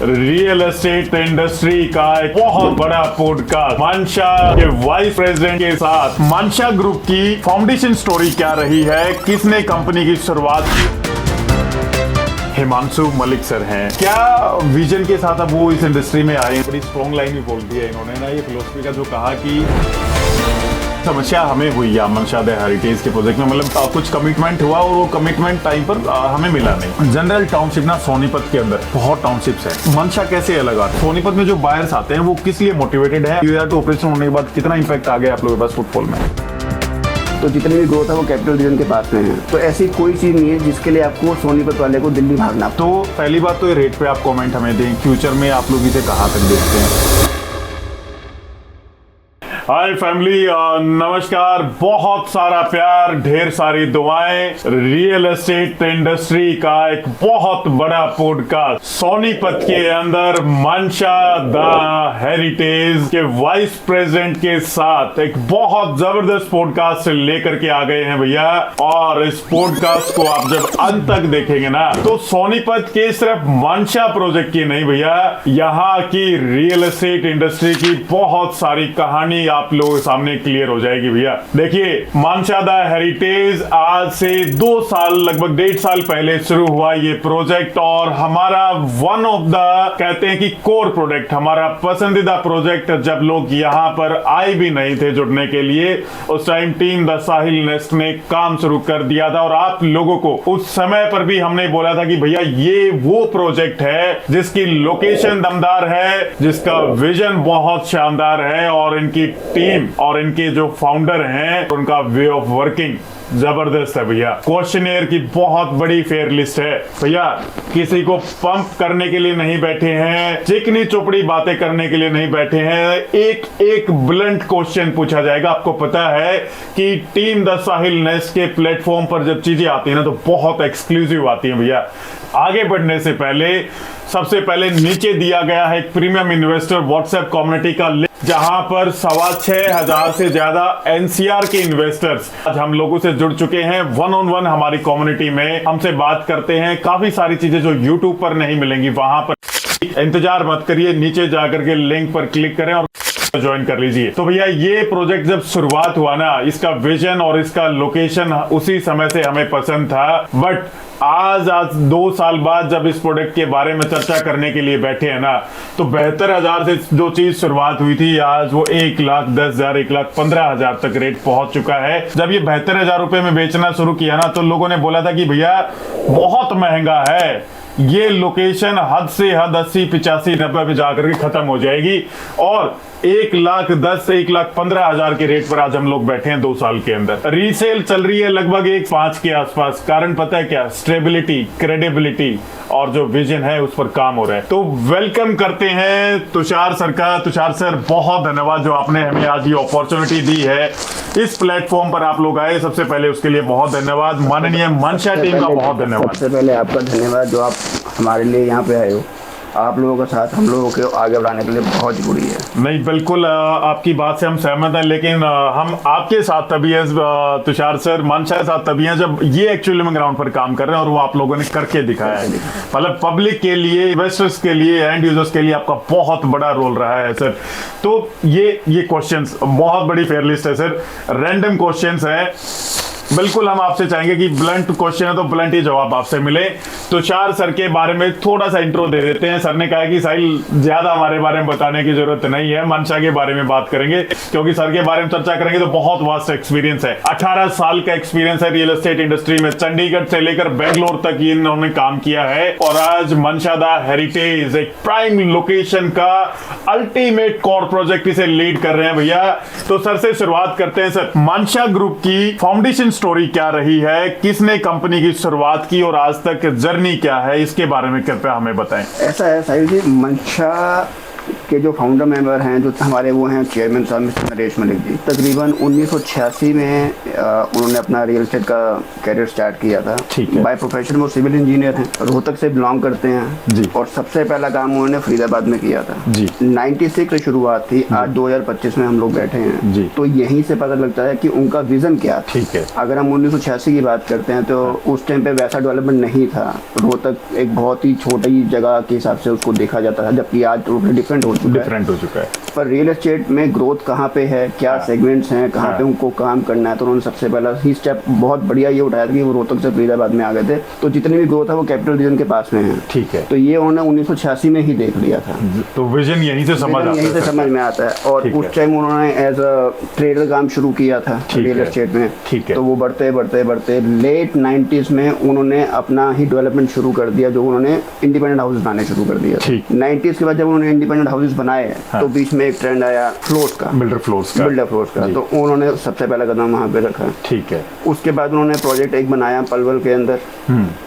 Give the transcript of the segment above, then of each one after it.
Real estate industry का एक बहुत बड़ा पॉडकास्ट मंशा के वाइस प्रेसिडेंट के साथ मंशा ग्रुप की फाउंडेशन स्टोरी क्या रही है, किसने कंपनी की शुरुआत की। हिमांशु मलिक सर हैं। क्या विजन के साथ अब वो इस इंडस्ट्री में आए। बड़ी स्ट्रॉन्ग लाइन भी बोल दी है इन्होंने ना, ये फिलोसफी का जो कहा कि समस्या हमें हुई या मंशा द हेरिटेज के प्रोजेक्ट में, मतलब कुछ कमिटमेंट हुआ और वो कमिटमेंट टाइम पर हमें मिला नहीं। जनरल टाउनशिप ना सोनीपत के अंदर बहुत टाउनशिप्स है। मंशा कैसे अलग आता है? सोनीपत में जो बायर्स आते हैं वो किस लिए मोटिवेटेड है? यूआर टू ऑपरेशन होने के बाद कितना इंपैक्ट आ गया आप लोगों के पास फुटफॉल में? तो जितनी भी ग्रोथ है वो कैपिटल रीजन के पास में है। तो ऐसी कोई चीज़ नहीं है जिसके लिए आपको सोनीपत वाले को दिल्ली भागना। तो पहली बात तो ये रेट पे आप कमेंट हमें दें, फ्यूचर में आप लोग इसे कहाँ तक देखते हैं। हाय फैमिली, नमस्कार, बहुत सारा प्यार, ढेर सारी दुआएं। रियल एस्टेट इंडस्ट्री का एक बहुत बड़ा पॉडकास्ट सोनीपत के अंदर मंशा द हेरिटेज के वाइस प्रेसिडेंट के साथ एक बहुत जबरदस्त पॉडकास्ट लेकर के आ गए हैं भैया। और इस पॉडकास्ट को आप जब अंत तक देखेंगे ना तो सोनीपत के सिर्फ मंशा प्रोजेक्ट की नहीं भैया, यहाँ की रियल एस्टेट इंडस्ट्री की बहुत सारी कहानी आप लोगों के सामने क्लियर हो जाएगी भैया। देखिए, मंशा द हेरिटेज आज से 2 साल, लगभग 1.5 साल पहले शुरू हुआ ये प्रोजेक्ट, और हमारा वन ऑफ द कहते हैं कि कोर प्रोजेक्ट, हमारा पसंदीदा प्रोजेक्ट। जब लोग यहाँ पर आए भी नहीं थे जुड़ने के लिए, उस time team the Sahil nest ने काम शुरू कर दिया था। और आप लोगों को उस समय पर भी हमने बोला था कि भैया ये वो प्रोजेक्ट है जिसकी लोकेशन दमदार है, जिसका विजन बहुत शानदार है, और इनकी टीम और इनके जो फाउंडर हैं उनका वे ऑफ वर्किंग जबरदस्त है भैया। क्वेश्चनियर की बहुत बड़ी फेयर लिस्ट है भैया। किसी को पंप करने के लिए नहीं बैठे हैं, चिकनी चोपड़ी बातें करने के लिए नहीं बैठे हैं। एक एक ब्लंट क्वेश्चन पूछा जाएगा। आपको पता है कि टीम द साहिल नेस्ट के प्लेटफॉर्म पर जब चीजें आती है ना तो बहुत एक्सक्लूसिव आती है भैया। आगे बढ़ने से पहले सबसे पहले नीचे दिया गया है एक प्रीमियम इन्वेस्टर व्हाट्सएप कम्युनिटी का लिंक, जहां पर 6,500 से ज्यादा एनसीआर के इन्वेस्टर्स आज हम लोगों से जुड़ चुके हैं। 1-on-1 हमारी कम्युनिटी में हमसे बात करते हैं। काफी सारी चीजें जो यूट्यूब पर नहीं मिलेंगी वहां पर। इंतजार मत करिए, नीचे जाकर के लिंक पर क्लिक करें और ज्वाइन कर लीजिए। तो भैया ये प्रोजेक्ट जब शुरुआत हुआ ना, इसका विजन और इसका लोकेशन उसी समय से हमें पसंद था, बट आज 2 साल बाद जब इस प्रोडक्ट के बारे में चर्चा करने के लिए बैठे हैं ना, तो 72,000 से जो चीज शुरुआत हुई थी, आज वो 1,10,000, 1,15,000 तक रेट पहुंच चुका है। जब ये 72,000 रुपए में बेचना शुरू किया ना तो लोगों ने बोला था कि भैया बहुत महंगा है, ये लोकेशन हद से हद 80, 85, 90 पे जाकर के खत्म हो जाएगी। और 1,10,000 से 1,15,000 के रेट पर आज हम लोग बैठे हैं 2 साल के अंदर। रीसेल चल रही है लगभग 1.5 के आसपास। कारण पता है क्या? स्टेबिलिटी, क्रेडिबिलिटी और जो विजन है उस पर काम हो रहा है। तो वेलकम करते हैं तुषार सर का। तुषार सर, बहुत धन्यवाद जो आपने हमें आज ये अपॉर्चुनिटी दी है, इस प्लेटफॉर्म पर आप लोग आए। सबसे पहले उसके लिए बहुत धन्यवाद। माननीय मंशा टीम का बहुत धन्यवाद। सबसे पहले आपका धन्यवाद जो आप हमारे लिए यहाँ पे आए हो। आप लोगों के साथ हम लोगों को आगे बढ़ाने के लिए बहुत जरूरी है। नहीं, बिल्कुल आपकी बात से हम सहमत हैं, लेकिन हम आपके साथ तभी है तुषार सर, मंशा के साथ तभी है जब ये एक्चुअली में ग्राउंड पर काम कर रहे हैं और वो आप लोगों ने करके दिखाया है। मतलब पब्लिक के लिए, इन्वेस्टर्स के लिए, एंड यूजर्स के लिए आपका बहुत बड़ा रोल रहा है सर। तो ये क्वेश्चंस बहुत बड़ी फेयर लिस्ट है सर, रैंडम क्वेश्चंस है। बिल्कुल हम आपसे चाहेंगे कि ब्लंट क्वेश्चन है तो ब्लंट ही जवाब आपसे मिले। तुषार सर के बारे में थोड़ा सा इंट्रो दे देते हैं। सर ने कहा कि साहिल ज्यादा हमारे बारे में बताने की जरूरत नहीं है, मंशा के बारे में बात करेंगे, क्योंकि सर के बारे में चर्चा करेंगे तो बहुत वास्ट एक्सपीरियंस है। 18 साल का एक्सपीरियंस है रियल एस्टेट इंडस्ट्री में। चंडीगढ़ से लेकर बेंगलोर तक इन्होंने काम किया है, और आज मंशा द हेरिटेज एक प्राइम लोकेशन का अल्टीमेट कोर प्रोजेक्ट इसे लीड कर रहे हैं भैया। तो सर से शुरुआत करते हैं। सर, मंशा ग्रुप की फाउंडेशन स्टोरी क्या रही है, किसने कंपनी की शुरुआत की और आज तक जर्नी क्या है, इसके बारे में कृपया हमें बताएं। ऐसा है साहिल जी, मंशा के जो फाउंडर मेंबर हैं जो हमारे वो हैं चेयरमैन साहब मिस्टर नरेश मलिक जी। तकरीबन 1986 में उन्होंने अपना रियल एस्टेट का करियर स्टार्ट किया था। ठीक है। बाय प्रोफेशन वो सिविल इंजीनियर हैं, रोहतक से बिलोंग करते हैं जी। और सबसे पहला काम उन्होंने फरीदाबाद में किया था जी। 96 से शुरुआत थी, आज 2025 में हम लोग बैठे हैं जी। तो यहीं से पता लगता है कि उनका विजन क्या था। ठीक है। अगर हम 1986 की बात करते हैं तो उस टाइम पे वैसा डेवलपमेंट नहीं था, रोहतक एक बहुत ही छोटी जगह के हिसाब से उसको देखा जाता था, जबकि आज टोटली डिफरेंट हो चुका है। पर रियल एस्टेट में ग्रोथ कहाँ पे है, क्या सेगमेंट्स हैं, कहाँ पे उनको काम करना है, तो उन्होंने सबसे पहला ही स्टेप बहुत बढ़िया ये उठाया था कि वो रोहतक से फरीदाबाद में आ गए थे। तो जितनी भी ग्रोथ है वो कैपिटल रीजन के पास में है। ठीक है। तो ये उन्होंने 1986 में ही देख लिया था। तो विजन यहीं से समझ में आता है और उस टाइम उन्होंने एज अ ट्रेडर काम शुरू किया था रियल एस्टेट में। ठीक है। तो वो बढ़ते लेट 90s में उन्होंने अपना ही डेवलपमेंट शुरू कर दिया, जो उन्होंने इंडिपेंडेंट हाउस बनाने शुरू कर दिया। 90s के बाद जब उन्होंने इंडिपेंडेंट हाउसेस बनाए तो बीच में एक ट्रेंड आया बिल्डर फ्लोर्स का, तो उन्होंने सबसे पहला कदम वहाँ पे रखा। ठीक है। उसके बाद उन्होंने प्रोजेक्ट एक बनाया पलवल के अंदर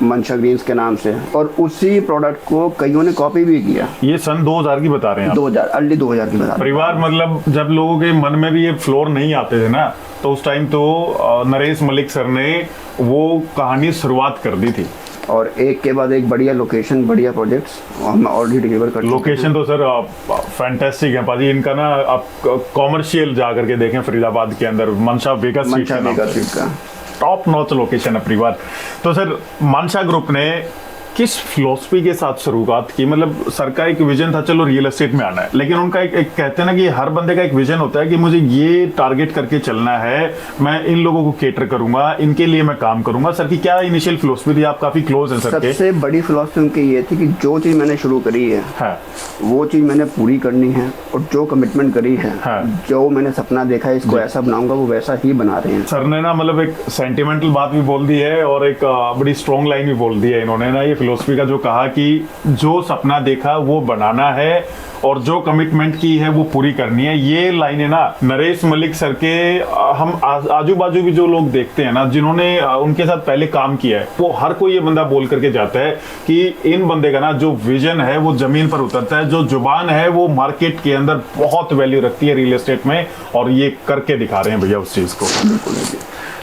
मंशा ग्रीन्स के नाम से, और उसी प्रोडक्ट को कईयों ने कॉपी भी किया। ये सन 2000 की बता रहे हैं आप? 2000 अर्ली 2000 की बता रहे हैं। परिवार मतलब जब लोगों के मन में भी ये फ्लोर नहीं आते थे ना, तो उस टाइम तो नरेश मलिक सर ने वो कहानी शुरुआत कर दी थी और एक के बाद एक बढ़िया लोकेशन, बढ़िया प्रोजेक्ट्स हम ऑलरेडी डिलीवर कर चुके हैं। लोकेशन तो सर फैंटास्टिक है पाजी। इनका ना आप कॉमर्शियल जा करके देखें फरीदाबाद के अंदर, मनशा वेगा स्ट्रीट का टॉप नॉच लोकेशन है परिवार। तो सर मनशा ग्रुप ने किस फिलोसफी के साथ शुरुआत की? मतलब सर का एक विजन था, चलो रियल एस्टेट में आना है, लेकिन उनका एक कहते हैं ना कि हर बंदे का एक विजन होता है कि मुझे ये टारगेट करके चलना है, मैं इन लोगों को केटर करूंगा, इनके लिए मैं काम करूंगा। सर की क्या इनिशियल फिलोसफी थी? आप काफी क्लोज हैं सर के। सबसे बड़ी फिलोसफी उनकी ये थी कि जो चीज मैंने शुरू करी है वो चीज मैंने पूरी करनी है, और जो कमिटमेंट करी है, जो मैंने सपना देखा है इसको ऐसा बनाऊंगा, वो वैसा ही बना रहे हैं। सर ने ना मतलब एक सेंटिमेंटल बात भी बोल दी है और एक बड़ी स्ट्रॉन्ग लाइन भी बोल दी है इन्होंने ना, ये फिलोसफी का जो कहा कि जो सपना देखा वो बनाना है और जो कमिटमेंट की है वो पूरी करनी है। ये लाइनें ना नरेश मलिक सर के हम आजू बाजू भी जो लोग देखते हैं ना, जिन्होंने उनके साथ पहले काम किया है, वो हर कोई ये बंदा बोल करके जाता है कि इन बंदे का ना जो विजन है वो जमीन पर उतरता है, जो जुबान है वो मार्केट के अंदर बहुत वैल्यू रखती है रियल एस्टेट में, और ये करके दिखा रहे हैं भैया उस चीज को।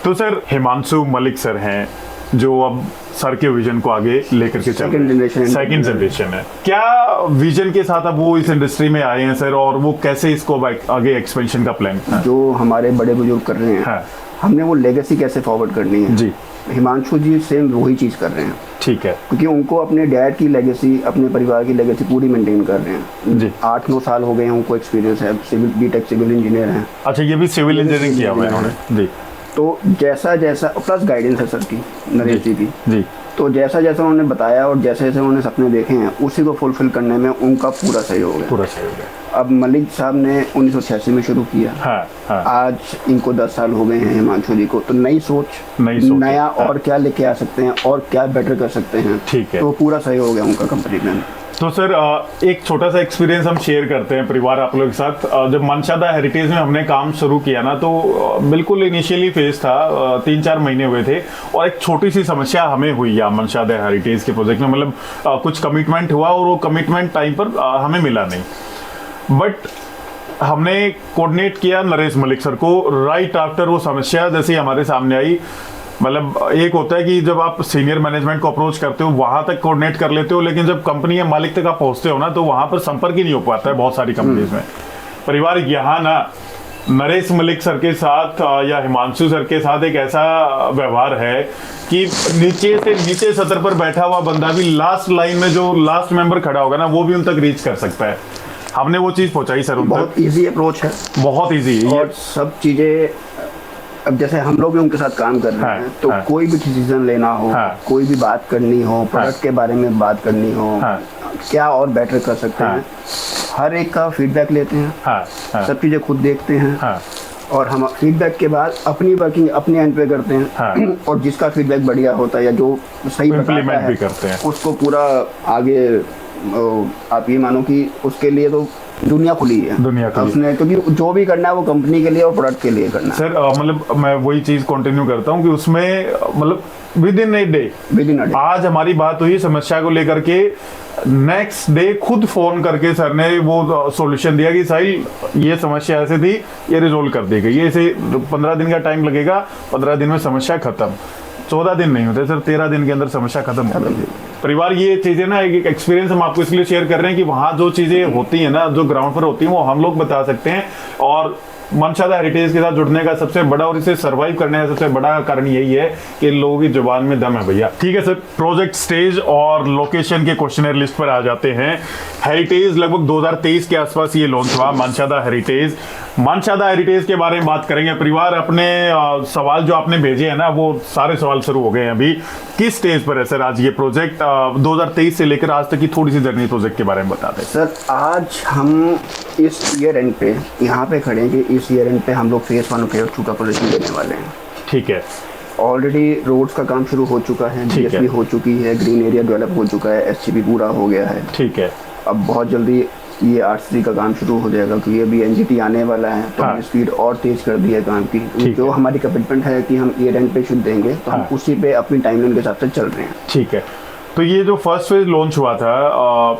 तो सर हिमांशु मलिक सर हैं जो अब सर के विजन को आगे लेकर के चल रहे हैं, सेकंड जनरेशन है। क्या विजन के साथ अब वो इस इंडस्ट्री में आए हैं सर, और वो कैसे इसको आगे एक्सपेंशन का प्लान है? जो हमारे बड़े बुजुर्ग कर रहे हैं, हमने वो लेगेसी कैसे फॉरवर्ड करनी है जी। हिमांशु जी सेम वही चीज कर रहे हैं। ठीक है। क्योंकि उनको अपने डैड की लेगेसी, अपने परिवार की लेगेसी पूरी मेंटेन कर रहे हैं जी। 8-9 साल हो गए हैं उनको एक्सपीरियंस है, सिविल बीटेक सिविल इंजीनियर हैं। अच्छा, ये भी सिविल इंजीनियरिंग किया हुआ है इन्होंने जी। तो जैसा जैसा प्लस गाइडेंस है सर की, नरेश जी की जी। तो जैसा जैसा उन्होंने बताया और जैसे जैसे उन्होंने सपने देखे हैं उसी को फुलफिल करने में उनका पूरा सहयोग है। अब मलिक साहब ने 1986 में शुरू किया, आज इनको 10 साल हो गए हैं हिमांशु जी को। तो नई सोच नया और क्या लेके आ सकते हैं और क्या बेटर कर सकते हैं, ठीक है। तो पूरा सहयोग है उनका कंपनी में। तो सर एक छोटा सा एक्सपीरियंस हम शेयर करते हैं परिवार आप लोगों के साथ। जब मनशा द हेरिटेज में हमने काम शुरू किया ना, तो बिल्कुल इनिशियली फेज था, 3-4 महीने हुए थे, और एक छोटी सी समस्या हमें हुई या मनशा द हेरिटेज के प्रोजेक्ट में। मतलब कुछ कमिटमेंट हुआ और वो कमिटमेंट टाइम पर हमें मिला नहीं, बट हमने कोऑर्डिनेट किया नरेश मलिक सर को राइट आफ्टर वो समस्या जैसे हमारे सामने आई। मतलब एक होता है कि जब आप सीनियर मैनेजमेंट को अप्रोच करते हो वहां तक कोऑर्डिनेट कर लेते हो, लेकिन जब कंपनी या मालिक तक आप पहुंचते हो ना, तो वहां पर संपर्क ही नहीं हो पाता है बहुत सारी कंपनीज में। परिवार यहाँ ना नरेश मलिक सर के साथ या हिमांशु सर के साथ एक ऐसा व्यवहार है कि नीचे से नीचे सतर पर बैठा हुआ बंदा भी लास्ट लाइन में जो लास्ट मेंबर खड़ा होगा ना, वो भी उन तक रीच कर सकता है। हमने वो चीज पहुंचाई सर उन तक। बहुत ईजी अप्रोच है, बहुत ईजी, और सब चीजें अब जैसे हम लोग भी उनके साथ काम कर रहे हैं, तो कोई भी डिसीजन लेना हो, कोई भी बात करनी हो, प्रोडक्ट के बारे में बात करनी हो, क्या और बेटर कर सकते हैं, हर एक का फीडबैक लेते हैं, सब चीजें खुद देखते हैं, और हम फीडबैक के बाद अपनी वर्किंग अपने एंड पे करते हैं, और जिसका फीडबैक बढ़िया होता है या जो सही इम्प्लीमेंट भी करते हैं, उसको पूरा आगे आप ये मानो कि उसके लिए तो दुनिया खुली है, उसने, क्योंकि जो भी करना है वो कंपनी के लिए और प्रोडक्ट के लिए करना है। सर मतलब मैं वही चीज कंटिन्यू करता हूँ कि उसमें मतलब विद इन ए डे। आज हमारी बात हुई समस्या को लेकर के, नेक्स्ट डे खुद फोन करके सर ने वो सॉल्यूशन दिया कि साहिल ये समस्या ऐसे थी, ये रिजोल्व कर दी गई, ये इसे 15 दिन का टाइम लगेगा, 15 दिन में समस्या खत्म। 14 दिन नहीं होते सर, 13 दिन के अंदर समस्या खत्म हो गई। परिवार ये चीजें ना, एक एक्सपीरियंस हम आपको इसलिए शेयर कर रहे हैं कि वहां जो चीजें होती है ना, जो ग्राउंड पर होती है, वो हम लोग बता सकते हैं। और मनशादा हेरिटेज के साथ जुड़ने का सबसे बड़ा और इसे सरवाइव करने का सबसे बड़ा कारण यही है कि लोगों की जुबान में दम है भैया। ठीक है सर, प्रोजेक्ट स्टेज और लोकेशन के क्वेश्चनर लिस्ट पर आ जाते हैं। हेरिटेज लगभग 2023 के आसपास ये लॉन्च हुआ, मनशादा हेरिटेज। मनशादा हेरिटेज के बारे में बात करेंगे। परिवार अपने सवाल जो आपने भेजे हैं ना, वो सारे सवाल शुरू हो गए हैं अभी। किस स्टेज पर है सर आज ये प्रोजेक्ट? 2023 से लेकर आज तक की थोड़ी सी जर्नी प्रोजेक्ट के बारे में बता दें सर। आज हम इस ईयर एंड पे यहाँ पे खड़े हैं कि इस ईयर एंड पे हम लोग फेज 1 और फेज 2 का प्रोजेक्ट देने वाले हैं। ठीक है। ऑलरेडी रोड्स का काम शुरू हो चुका है, DSP हो चुकी है, ग्रीन एरिया डेवलप हो चुका है, SCP पूरा हो गया है। ठीक है। अब बहुत जल्दी ये RC का काम शुरू हो जाएगा क्योंकि अभी NGT आने वाला है, तो हमने स्पीड और तेज कर दी है काम की। जो हमारी कमिटमेंट है कि हम ईयर एंड पे शुरू देंगे, तो हम उसी पे अपनी टाइमलाइन के हिसाब से चल रहे हैं। ठीक है। तो ये जो फर्स्ट फेज लॉन्च हुआ था,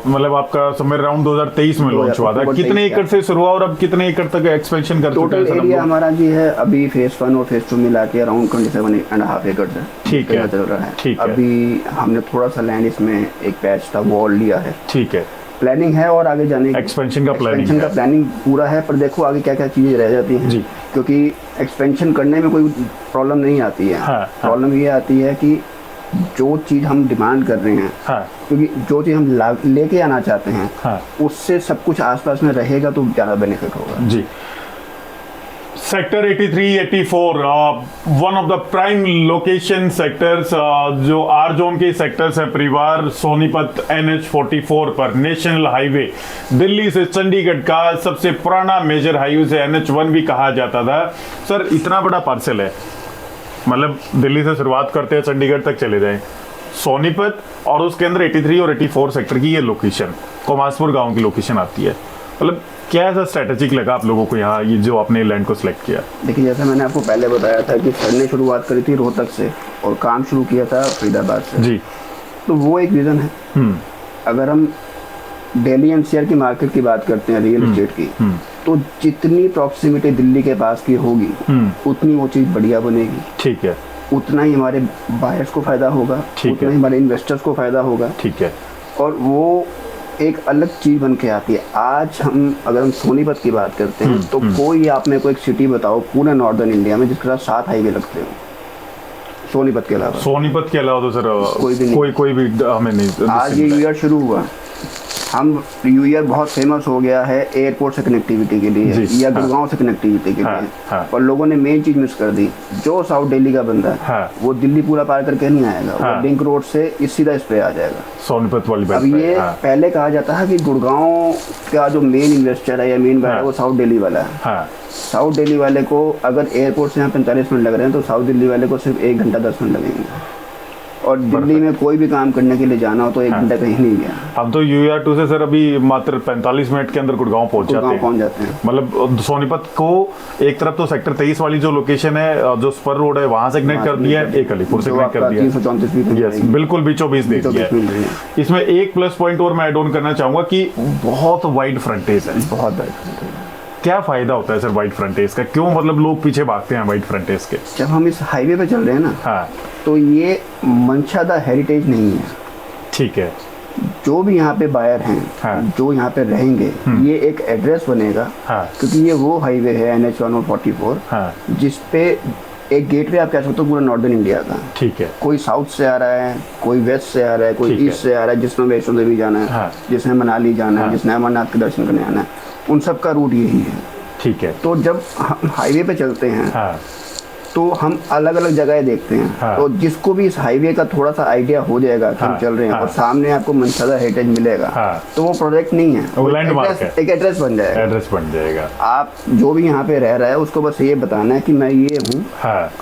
मतलब आपका समवेयर अराउंड 2023 में लॉन्च हुआ था, कितने एकड़ से शुरू हुआ और अब कितने एकड़ तक एक्सपेंशन कर चुके हैं? टोटल एरिया हमारा जी है अभी फेज 1 और फेज 2 मिला के अराउंड 27.5 एकड़ है। ठीक है, चल रहा है। ठीक है। अभी हमने थोड़ा सा लैंड इसमें एक पैच था वॉल लिया है। ठीक है। प्लानिंग है और आगे जाने की एक्सपेंशन का प्लानिंग पूरा है, पर देखो आगे क्या क्या चीजें रह जाती हैं जी। क्योंकि एक्सपेंशन करने में कोई प्रॉब्लम नहीं आती है। प्रॉब्लम ये आती है कि जो चीज हम डिमांड कर रहे हैं, क्योंकि जो चीज हम लेके आना चाहते हैं, उससे सब कुछ आसपास में रहेगा तो ज्यादा बेनिफिट होगा जी। Sector 83, 84 one of the prime location sectors, जो आर जोन के सेक्टर्स हैं परिवार, सोनीपत NH44 पर नेशनल हाईवे, दिल्ली से चंडीगढ़ का सबसे पुराना मेजर हाईवे से NH1 भी कहा जाता था। सर इतना बड़ा पार्सल है, मतलब दिल्ली से शुरुआत करते हैं चंडीगढ़ तक चले जाएं, सोनीपत और उसके अंदर 83 और 84 सेक्टर की ये लोकेशन, कोमासपुर गांव की लोकेशन आती है। मतलब क्या ऐसा स्ट्रेटेजिक लगा आप लोगों को यहाँ, ये जो आपने लैंड को सिलेक्ट किया? देखिए, जैसा मैंने आपको पहले बताया था कि सर ने शुरुआत करी थी रोहतक से और काम शुरू किया था फरीदाबाद से जी, तो वो एक रीज़न है। अगर हम दिल्ली NCR की मार्केट की बात करते हैं रियल एस्टेट की, तो जितनी प्रॉक्सिमिटी दिल्ली के पास की होगी उतनी वो चीज़ बढ़िया बनेगी। ठीक है। उतना ही हमारे बायर्स को फायदा होगा, उतना ही हमारे इन्वेस्टर्स को फायदा होगा। ठीक है। और वो एक अलग चीज बन के आती है। आज अगर हम सोनीपत की बात करते हैं, तो कोई आप मेरे को एक सिटी बताओ पूरे नॉर्दर्न इंडिया में जिसके साथ 7 हाईवे लगते हो सोनीपत के अलावा? सोनीपत के अलावा तो सर कोई भी हमें नहीं। आज ये ईयर शुरू हुआ, हम ईयर बहुत फेमस हो गया है एयरपोर्ट से कनेक्टिविटी के लिए या गुड़गांव से कनेक्टिविटी के लिए, पर लोगों ने मेन चीज मिस कर दी। जो साउथ दिल्ली का बंदा है वो दिल्ली पूरा पार करके नहीं आएगा, वो लिंक रोड से सीधा इस पे आ जाएगा, सोनीपत वाली। अब ये पहले कहा जाता है कि गुड़गांव का जो मेन इन्वेस्टर है या मेन बायर है वो साउथ दिल्ली वाला है। साउथ दिल्ली वाले को अगर एयरपोर्ट से यहाँ 45 मिनट लग रहे हैं, तो साउथ दिल्ली वाले को सिर्फ 1 घंटा 10 मिनट लगेंगे। और दिल्ली में कोई भी काम करने के लिए जाना हो तो 1 घंटा कहीं नहीं गया। हम तो UR2 से सर अभी मात्र 45 मिनट के अंदर गुड़गांव पहुंच जाते हैं। मतलब सोनीपत को एक तरफ तो सेक्टर 23 वाली जो लोकेशन है, जो स्पर रोड है, वहां से कनेक्ट कर दिया है, एक अलीपुर से कनेक्ट कर दिया है। 334 बिल्कुल बीचों बीच दे दिया है। इसमें एक प्लस पॉइंट और मैं ऐड ऑन करना चाहूंगा कि बहुत वाइड फ्रंटेज है। बहुत वाइड फ्रंटेज। क्या फायदा होता है सर वाइड फ्रंटेज का? क्यों मतलब लोग पीछे भागते हैं वाइड फ्रंटेज के? जब हम इस हाईवे पे चल रहे हैं ना, तो ये मनशादा हेरिटेज नहीं है। ठीक है। जो भी यहाँ पे बायर हैं, जो यहाँ पे रहेंगे, ये एक एड्रेस बनेगा, क्योंकि ये वो हाईवे है NH1 और 44, जिसपे एक गेटवे आप कह सकते हो पूरा नॉर्दर्न इंडिया का। ठीक है। कोई साउथ से आ रहा है, कोई वेस्ट से आ रहा है, कोई ईस्ट से आ रहा है, जिसमें वैष्णो देवी जाना है, जिसमें मनाली जाना है, जिसने अमरनाथ के दर्शन करने आना है, उन सब का रूट यही है। ठीक है। तो जब हम हाईवे पे चलते हैं, तो हम अलग अलग जगह देखते हैं, तो जिसको भी इस हाईवे का थोड़ा सा आइडिया हो जाएगा कि हम चल रहे हैं और सामने आपको मनशादा हेरिटेज मिलेगा, तो वो प्रोजेक्ट नहीं है, वो लैंडमार्क है, एक एड्रेस बन जाएगा। एड्रेस बन जाएगा। आप जो भी यहाँ पे रह रहा है उसको बस ये बताना है कि मैं ये हूँ,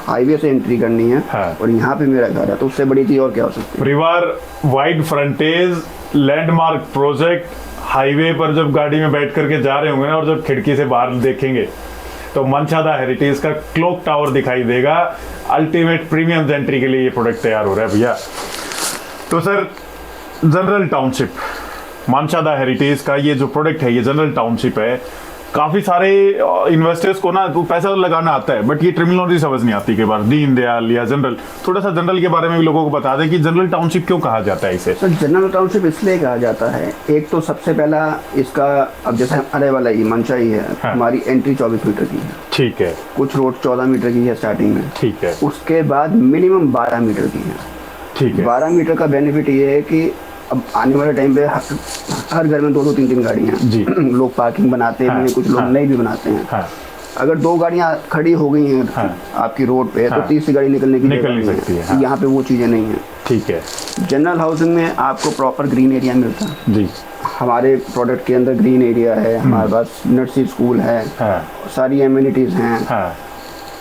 हाईवे से एंट्री करनी है और यहाँ पे मेरा घर है, तो उससे बड़ी चीज और क्या हो सकती है? परिवार, वाइड फ्रंटेज, लैंडमार्क प्रोजेक्ट, हाईवे पर जब गाड़ी में बैठ करके जा रहे होंगे ना, और जब खिड़की से बाहर देखेंगे तो मनशादा हेरिटेज का क्लॉक टावर दिखाई देगा। अल्टीमेट प्रीमियम एंट्री के लिए ये प्रोडक्ट तैयार हो रहा है भैया। तो सर जनरल टाउनशिप, मानशादा हेरिटेज का ये जो प्रोडक्ट है, ये जनरल टाउनशिप है। काफी सारे इन्वेस्टर्स को ना तो पैसा लगाना आता है, बट ये टर्मिनोलॉजी समझ नहीं आती कई बार, दीनदयाल या जनरल। थोड़ा सा जनरल के बारे में भी लोगों को बता दें कि जनरल टाउनशिप क्यों कहा जाता है इसे। सर जनरल टाउनशिप इसलिए कहा जाता है, एक तो सबसे पहला इसका, अब जैसे हमारे वाला ये मंशा ही है, हाँ। हमारी एंट्री 24 मीटर की है, ठीक है, कुछ रोड 14 मीटर की है स्टार्टिंग में, ठीक है, उसके बाद मिनिमम 12 मीटर की है। ठीक है, 12 मीटर का बेनिफिट ये है कि अब आने वाले टाइम पे हर घर में 2-2 3-3 गाड़ियाँ जी। लोग पार्किंग बनाते हैं, हाँ, कुछ लोग हाँ, नहीं भी बनाते हैं। हाँ, अगर 2 गाड़ियाँ खड़ी हो गई हैं हाँ, आपकी रोड पे, हाँ, तो तीसरी गाड़ी निकलने की निकल जगह नहीं नहीं सकती है, है। हाँ। यहाँ पे वो चीज़ें नहीं है। ठीक है जनरल हाउसिंग में आपको प्रॉपर ग्रीन एरिया मिलता है। जी। हमारे प्रोडक्ट के अंदर ग्रीन एरिया है, हमारे पास नर्सरी स्कूल है, हाँ, सारी एम्यूनिटीज़ हैं, हाँ,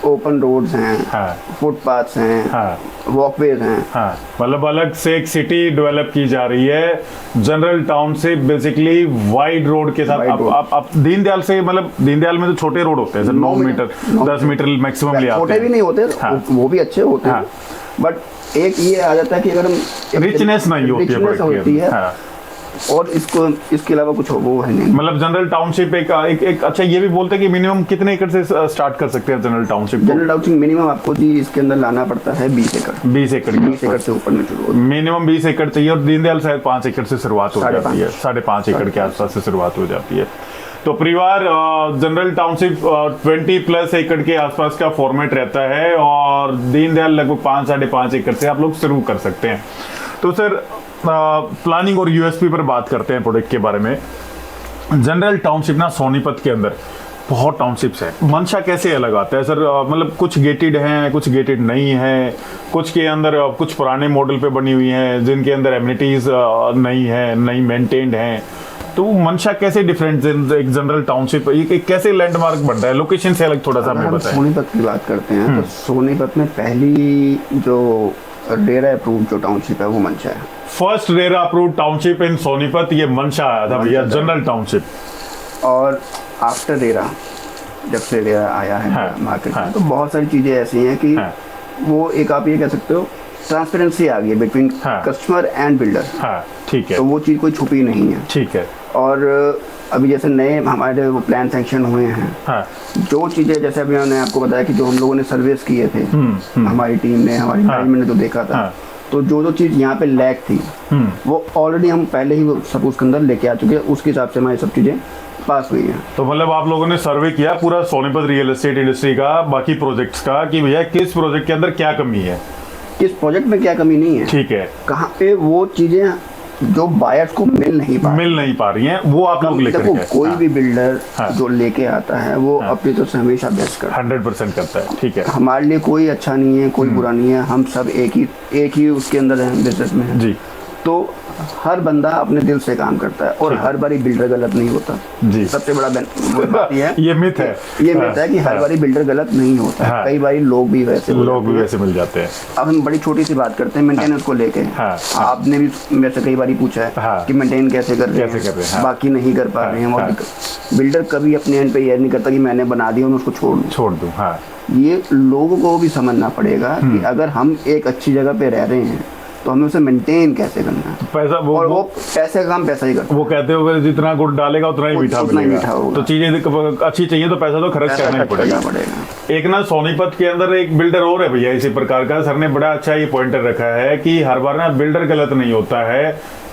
ओपन रोड्स हैं, हाँ, फुटपाथ्स हैं, हाँ, वॉकवेज हैं। हाँ, मतलब अलग से एक सिटी डेवलप की जा रही है जनरल टाउन से, बेसिकली वाइड रोड के साथ। आप दीनदयाल से, मतलब दीनदयाल में तो छोटे रोड होते हैं सर, 9 मीटर 10 मीटर मैक्सिमम ले आते छोटे हैं। भी नहीं होते, हाँ। वो भी अच्छे होते हाँ। हैं, बट एक ये आ जाता है कि अगर हम रिचनेस नहीं होती है richness प्रोडक्ट होती की। है, हाँ। और इसके अलावा कुछ वो है नहीं। मतलब जनरल टाउनशिप एक अच्छा, ये भी बोलते हैं कि मिनिमम कितने एकड़ से स्टार्ट कर सकते हैं general township? General township minimum आपको जी इसके अंदर लाना पड़ता है 20 एकड़। 20 एकड़ 20 एकड़ से ऊपर में शुरू होती मिनिमम 20 एकड़ चाहिए, और दीनदयाल शायद 5 एकड़ से शुरुआत हो जाती है, 5.5 एकड़ के आसपास से शुरुआत हो जाती है। तो परिवार जनरल टाउनशिप 20+ एकड़ के आसपास का फॉर्मेट रहता है, और दीनदयाल लगभग 5-5.5 एकड़ से आप लोग शुरू कर सकते हैं। तो सर प्लानिंग और यूएसपी पर बात करते हैं प्रोडक्ट के बारे में। जनरल टाउनशिप ना सोनीपत के अंदर बहुत टाउनशिप्स हैं। मंशा कैसे अलग आता है सर? मतलब कुछ गेटेड हैं, कुछ गेटेड नहीं है, कुछ के अंदर कुछ पुराने मॉडल पे बनी हुई हैं जिनके अंदर एमिनिटीज नहीं है, नहीं मेंटेन्ड हैं। तो मंशा कैसे डिफरेंट एक जनरल टाउनशिप, ये कैसे लैंडमार्क बन रहा है? लोकेशन से अलग थोड़ा सा हमें है। बताएं। सोनीपत की बात करते हैं तो सोनीपत में पहली जो रेरा अप्रूव जो टाउनशिप है वो मंशा है। फर्स्ट रेरा अप्रूव टाउनशिप इन सोनीपत ये मंशा आया था भैया, जनरल टाउनशिप। और आफ्टर रेरा, जब से रेरा आया है हाँ, मार्केट हाँ, में, तो बहुत सारी चीज़ें ऐसी हैं कि हाँ, वो एक आप ये कह सकते हो ट्रांसपेरेंसी आ गई है बिटवीन हाँ, कस्टमर एंड बिल्डर। हाँ, ठीक है, तो वो चीज़ कोई छुपी नहीं है। ठीक है। और अभी जैसे नए हमारे वो प्लान सैंक्शन हुए हैं, हाँ, जो चीज़ें जैसे अभी मैंने आपको बताया कि जो हम लोगों ने सर्विस किए थे, हमारी टीम ने, हमारी मैनेजमेंट ने जो देखा था, हाँ, तो जो चीज़ यहाँ पे लैक थी वो ऑलरेडी हम पहले ही सब उसके अंदर लेके आ चुके हैं। उसके हिसाब से हमारी सब चीज़ें पास हुई हैं। तो मतलब आप लोगों ने सर्वे किया पूरा सोनीपत रियल एस्टेट इंडस्ट्री का, बाकी प्रोजेक्ट्स का, कि भैया किस प्रोजेक्ट के अंदर क्या कमी है, किस प्रोजेक्ट में क्या कमी नहीं है, ठीक है, कहाँ पे वो चीज़ें जो बायर्स को मिल नहीं पा रही हैं, वो आप लोग लेकर देखो के। कोई हाँ, भी बिल्डर हाँ, जो लेके आता है वो हाँ, अपनी तरफ से हमेशा बेस्ट करता है, 100% करता है, ठीक है। हमारे लिए कोई अच्छा नहीं है, कोई बुरा नहीं है, हम सब एक ही उसके अंदर हैं, बिजनेस में हैं। जी तो हर बंदा अपने दिल से काम करता है, और हर बारी बिल्डर गलत नहीं होता जी। सबसे बड़ा बात ये है, ये मिथ है, ये मिथ है कि हर बारी बिल्डर गलत नहीं होता। हाँ, कई बारी लोग भी वैसे मिल जाते हैं। अब हम बड़ी छोटी सी बात करते हैं मेंटेनेंस को लेके। हाँ, आपने भी मेरे से कई बारी पूछा है हाँ, कि मेंटेन कैसे कर रहे हैं, हाँ, बाकी नहीं कर पा रहे हैं। हाँ, और बिल्डर कभी अपने एंड पे ये नहीं करता कि मैंने बना दिया उसको छोड़ दूं। हाँ, ये लोगों को भी समझना पड़ेगा कि अगर हम एक अच्छी जगह पे रह रहे हैं तो हमें उसे मेंटेन कैसे करना है। पैसा वो पैसे का काम पैसा ही करता है। वो कहते हो जितना गुड़ डालेगा उतना ही मीठा मिलेगा। तो चीजें अच्छी चाहिए तो पैसा तो खर्च करना ही पड़ेगा। एक ना सोनीपत के अंदर एक बिल्डर और है भैया इसी प्रकार का, सर ने बड़ा अच्छा ये पॉइंटर रखा है कि हर बार ना बिल्डर गलत नहीं होता है,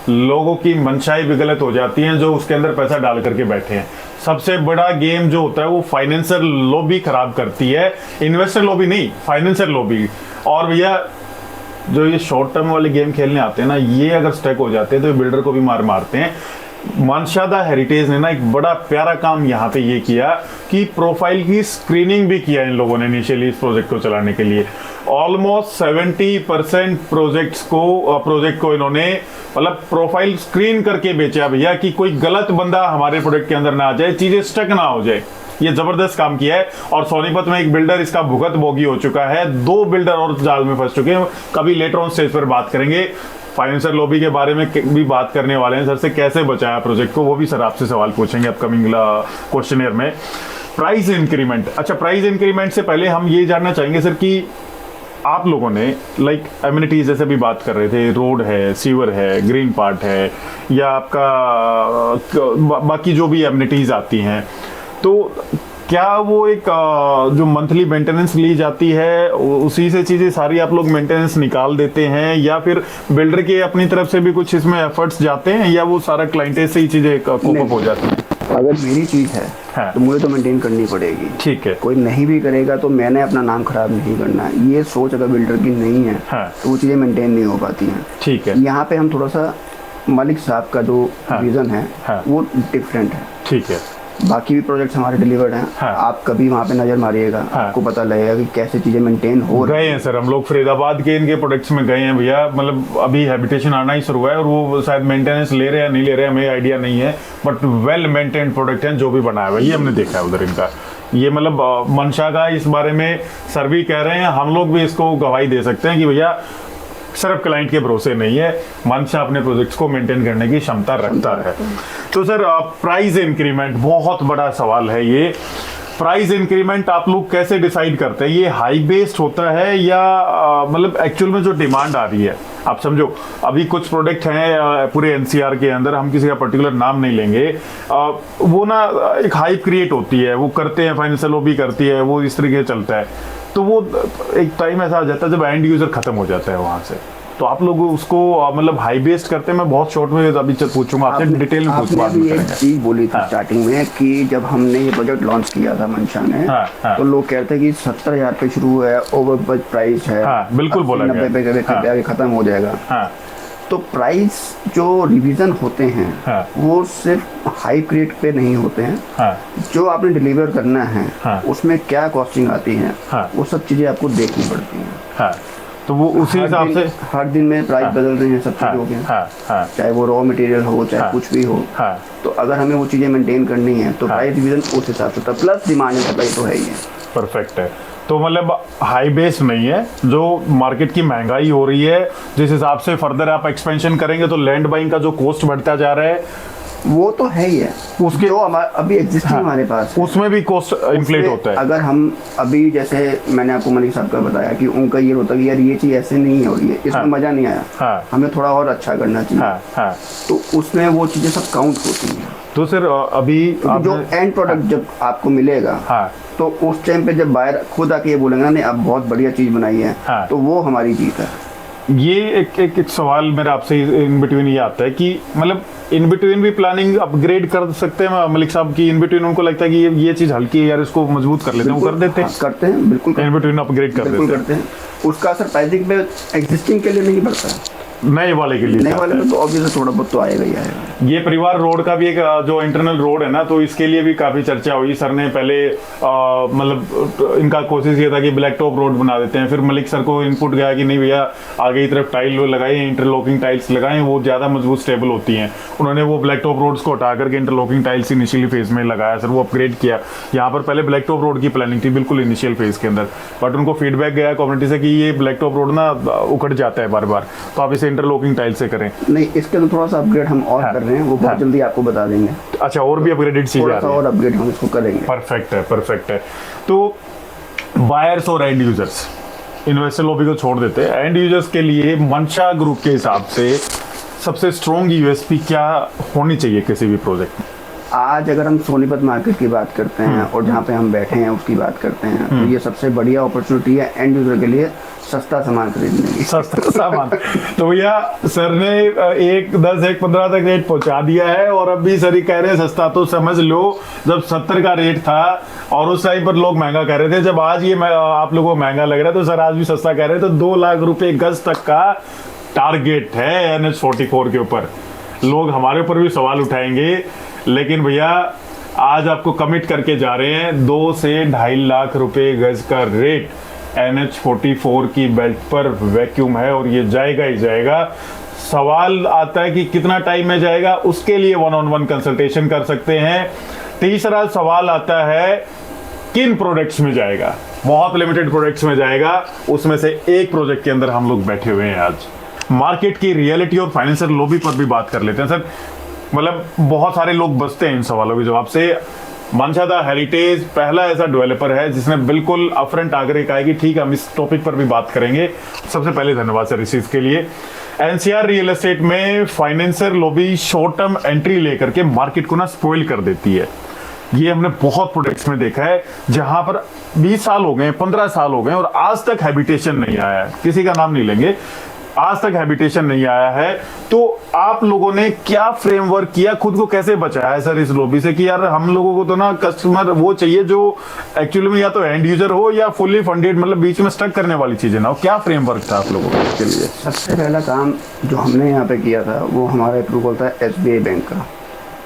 लोगों की मंशाई भी गलत हो जाती है जो उसके अंदर पैसा डाल करके बैठे हैं। सबसे बड़ा गेम जो होता है वो फाइनेंशियल लॉबी खराब करती है, इन्वेस्टर लॉबी नहीं, फाइनेंशियल लॉबी। और भैया जो ये शॉर्ट टर्म वाले गेम खेलने आते हैं ना, ये अगर स्टक हो जाते हैं तो बिल्डर को भी मारते हैं। मानशादा हेरिटेज ने ना एक बड़ा प्यारा काम यहाँ पे ये किया कि प्रोफाइल की स्क्रीनिंग भी किया इन लोगों ने इनिशियली इस प्रोजेक्ट को चलाने के लिए। ऑलमोस्ट 70% प्रोजेक्ट को इन्होंने मतलब प्रोफाइल स्क्रीन करके बेचा भैया, कि कोई गलत बंदा हमारे प्रोडक्ट के अंदर ना आ जाए, चीजें स्टक ना हो जाए। ये जबरदस्त काम किया है। और सोनीपत में एक बिल्डर इसका भुगत भोगी हो चुका है, 2 बिल्डर और जाल में फंस चुके हैं। कभी लेटर ऑन स्टेज पर बात करेंगे, फाइनेंशियल लॉबी के बारे में भी बात करने वाले हैं। सर से कैसे बचाया प्रोजेक्ट को, वो भी सर आपसे सवाल पूछेंगे अपकमिंग क्वेश्चनियर में। प्राइस इंक्रीमेंट, अच्छा प्राइस इंक्रीमेंट से पहले हम ये जानना चाहेंगे सर कि आप लोगों ने लाइक एमिनिटीज जैसे भी बात कर रहे थे, रोड है, सीवर है, ग्रीन पार्ट है, या आपका बाकी जो भी एमिनिटीज आती हैं, तो क्या वो एक जो मंथली मेंटेनेंस ली जाती है उसी से चीज़ें सारी आप लोग मेंटेनेंस निकाल देते हैं, या फिर बिल्डर के अपनी तरफ से भी कुछ इसमें एफर्ट्स जाते हैं, या वो सारा क्लाइंटेज से ही चीज़ें कोप अप हो जाती हैं? अगर मेरी चीज़ है हाँ। तो मुझे तो मेंटेन करनी पड़ेगी। ठीक है। कोई नहीं भी करेगा तो मैंने अपना नाम खराब नहीं करना है, ये सोच अगर बिल्डर की नहीं है हाँ। तो वो चीज़ें मेंटेन नहीं हो पाती हैं। ठीक है। यहाँ पे हम थोड़ा सा मालिक साहब का जो विजन है वो डिफरेंट है। ठीक है। बाकी भी प्रोजेक्ट्स हमारे डिलीवर्ड हैं। हाँ। आप कभी वहाँ पे नज़र मारिएगा, आपको पता लगेगा कि कैसे चीज़ें मेंटेन हो रही गए हैं सर, हम लोग फरीदाबाद के इनके प्रोडक्ट्स में गए हैं भैया, मतलब अभी हैबिटेशन आना ही शुरू हुआ है और वो शायद मेंटेनेंस ले रहे हैं या नहीं ले रहे हैं हमें आइडिया नहीं है, बट वेल मेंटेन्ड प्रोडक्ट है जो भी बनाया हुआ है, ये हमने देखा है उधर इनका। ये मतलब मंशा का इस बारे में सर भी कह रहे हैं, हम लोग भी इसको गवाही दे सकते हैं कि भैया सिर्फ क्लाइंट के भरोसे नहीं है, मंशा अपने प्रोजेक्ट्स को मेंटेन करने की क्षमता रखता है। तो सर प्राइस इंक्रीमेंट बहुत बड़ा सवाल है, ये प्राइस इंक्रीमेंट आप लोग कैसे डिसाइड करते हैं? ये हाई बेस्ड होता है या मतलब एक्चुअल में जो डिमांड आ रही है? आप समझो अभी कुछ प्रोडक्ट हैं पूरे एनसीआर के अंदर, हम किसी का पर्टिकुलर नाम नहीं लेंगे, वो ना एक हाइप क्रिएट होती है, वो करते हैं, फाइनेंशियल लॉबी करती है, वो इस तरीके से चलता है, तो वो एक टाइम ऐसा आ जाता है जब एंड यूजर खत्म हो जाता है वहां से। तो आप लोग उसको मतलब हाई बेस्ड करते हैं? मैं बहुत शॉर्ट में अभी पूछूंगा आपसे, डिटेल में पूछूंगा। आपने भी एक चीज बोली थी स्टार्टिंग में कि जब हमने ये प्रोजेक्ट लॉन्च किया था मंशा ने, तो लोग कहते हैं कि 70,000 पे शुरू है, ओवर बजट प्राइस है, बिल्कुल बोला गया, 90 पे खत्म हो जाएगा। तो प्राइस जो रिवीजन होते हैं वो सिर्फ हाई क्रिएट पे नहीं होते हैं, जो आपने डिलीवर करना है उसमें क्या कॉस्टिंग आती है वो सब चीजें आपको देखनी पड़ती हैं। तो वो उसी हिसाब से हर दिन में प्राइस बदल रहे हैं सब चीज़ों के, चाहे वो रॉ मटेरियल हो चाहे कुछ भी हो। तो अगर हमें वो चीज़ें मेंटेन करनी है तो प्राइस डिवीजन उस हिसाब से होता है, प्लस डिमांड एंड सप्लाई तो है ही है। परफेक्ट है। तो मतलब हाई बेस नहीं है, जो मार्केट की महंगाई हो रही है जिस हिसाब से फर्दर आप एक्सपेंशन करेंगे तो लैंड बाइंग का जो कॉस्ट बढ़ता जा रहा है वो तो है ही है, उसके जो अभी एग्जिस्टिंग हमारे पास उसमें भी कॉस्ट इन्फ्लेट होता है। अगर हम अभी जैसे मैंने आपको मलिक साहब का बताया कि उनका ये होता है कि यार ये चीज़ ऐसे नहीं हो रही है, इसमें मज़ा नहीं आया, हमें थोड़ा और अच्छा करना चाहिए, तो उसमें वो चीज़ें सब काउंट होती हैं। तो सर अभी जो एंड प्रोडक्ट जब आपको मिलेगा तो उस टाइम पे जब बायर खुद आके ये बोलेंगे ना नहीं आप बहुत बढ़िया चीज़ बनाई है, तो वो हमारी जीत है। ये एक सवाल मेरा आपसे इन बिटवीन ये आता है कि मतलब इन बिटवीन भी प्लानिंग अपग्रेड कर सकते हैं मलिक साहब की? इन बिटवीन उनको लगता है कि ये चीज़ हल्की है यार, इसको मजबूत कर लेते हैं, वो कर देते हैं? करते हैं, बिल्कुल इन बिटवीन अपग्रेड कर देते हैं। उसका असर प्राइसिंग पे एग्जिस्टिंग के लिए नहीं पड़ता है, नए वाले के लिए, नए वाले में तो ऑब्वियसली थोड़ा बहुत तो आएगा ही आएगा। ये परिवार रोड का भी एक जो इंटरनल रोड है ना, तो इसके लिए भी काफी चर्चा हुई। सर ने पहले मतलब इनका कोशिश ये था कि ब्लैक टॉप रोड बना देते हैं, फिर मलिक सर को इनपुट गया कि नहीं भैया आगे की तरफ टाइल लगाए, इंटरलॉकिंग टाइल्स लगाएं, वो ज्यादा मजबूत स्टेबल होती हैं। उन्होंने वो ब्लैक टॉप रोड्स को हटा करके इंटरलॉकिंग टाइल्स इनिशियली फेज में लगाया, सर वो अपग्रेड किया। यहाँ पर पहले ब्लैक टॉप रोड की प्लानिंग थी बिल्कुल इनिशियल फेज के अंदर, बट उनको फीडबैक गया कम्युनिटी से कि ये ब्लैक टॉप रोड ना उखड़ जाता है बार बार, तो आप इसे इंटरलॉकिंग टाइल्स से करें। नहीं, इसके अंदर थोड़ा सा अपग्रेड हम और कर रहे हैं, वो बहुत जल्दी आपको बता देंगे। अच्छा, और भी अपग्रेडेड चीजें आ रही हैं, और अपग्रेड हम इसको करेंगे। परफेक्ट है, परफेक्ट है। तो बायर्स और एंड यूजर्स, इन्वेस्टर लॉबी को छोड़ देते हैं, एंड यूजर्स के लिए मंशा ग्रुप के हिसाब से सबसे स्ट्रॉन्ग यूएसपी क्या होनी चाहिए किसी भी प्रोजेक्ट में? आज अगर हम सोनीपत मार्केट की बात करते हैं और जहाँ पे हम बैठे हैं उसकी बात करते हैं, तो ये सबसे बढ़िया अपॉर्चुनिटी है एंड यूजर के लिए सस्ता सामान खरीदने की। सस्ता सामान तो भैया सर ने 1, 10, 1, 15 तक रेट पहुंचा दिया है, और अभी सर ही कह रहे हैं सस्ता। तो समझ लो जब 70 का रेट था और उस टाइम पर लोग महंगा कह रहे थे, जब आज ये आप लोगों को महंगा लग रहा है तो सर आज भी सस्ता कह रहे हैं। तो 2 लाख रुपए गज तक का टारगेट है NH44 के ऊपर। लोग हमारे ऊपर भी सवाल उठाएंगे, लेकिन भैया आज आपको कमिट करके जा रहे हैं 2 से 2.5 लाख रुपए गज का रेट NH44 की बेल्ट पर वैक्यूम है, और ये जाएगा ही जाएगा। सवाल आता है कि कितना टाइम में जाएगा, उसके लिए 1-on-1 कंसल्टेशन कर सकते हैं। तीसरा सवाल आता है किन प्रोडक्ट्स में जाएगा, बहुत लिमिटेड प्रोडक्ट्स में जाएगा, उसमें से एक प्रोजेक्ट के अंदर हम लोग बैठे हुए हैं आज। मार्केट की रियलिटी और फाइनेंशियल लॉबी पर भी बात कर लेते हैं सर। मतलब बहुत सारे लोग बचते हैं इन सवालों के जवाब से। मंशा द हेरिटेज पहला ऐसा डेवलपर है जिसने बिल्कुल अपफ्रंट आकर कहा है कि ठीक है हम इस टॉपिक पर भी बात करेंगे। सबसे पहले धन्यवाद सर इस चीज के लिए। एनसीआर रियल एस्टेट में financer lobby short term entry लेकर के मार्केट को ना स्पॉइल कर देती है। ये हमने बहुत प्रोडक्ट्स में देखा है जहां पर 20 साल हो गए, 15 साल हो गए और आज तक हैबिटेशन नहीं आया है। किसी का नाम नहीं लेंगे, आज तक हैबिटेशन नहीं आया है। तो आप लोगों ने क्या फ्रेमवर्क किया, खुद को कैसे बचाया है सर इस लॉबी से कि यार हम लोगों को तो ना कस्टमर वो चाहिए जो एक्चुअली में या तो एंड यूजर हो या फुल्ली फंडेड, मतलब बीच में स्टक करने वाली चीजें ना हो। क्या फ्रेमवर्क था आप लोगों का इसके लिए? सबसे पहला काम जो हमने यहाँ पे किया था वो हमारा अप्रूवल था एसबीआई बैंक का,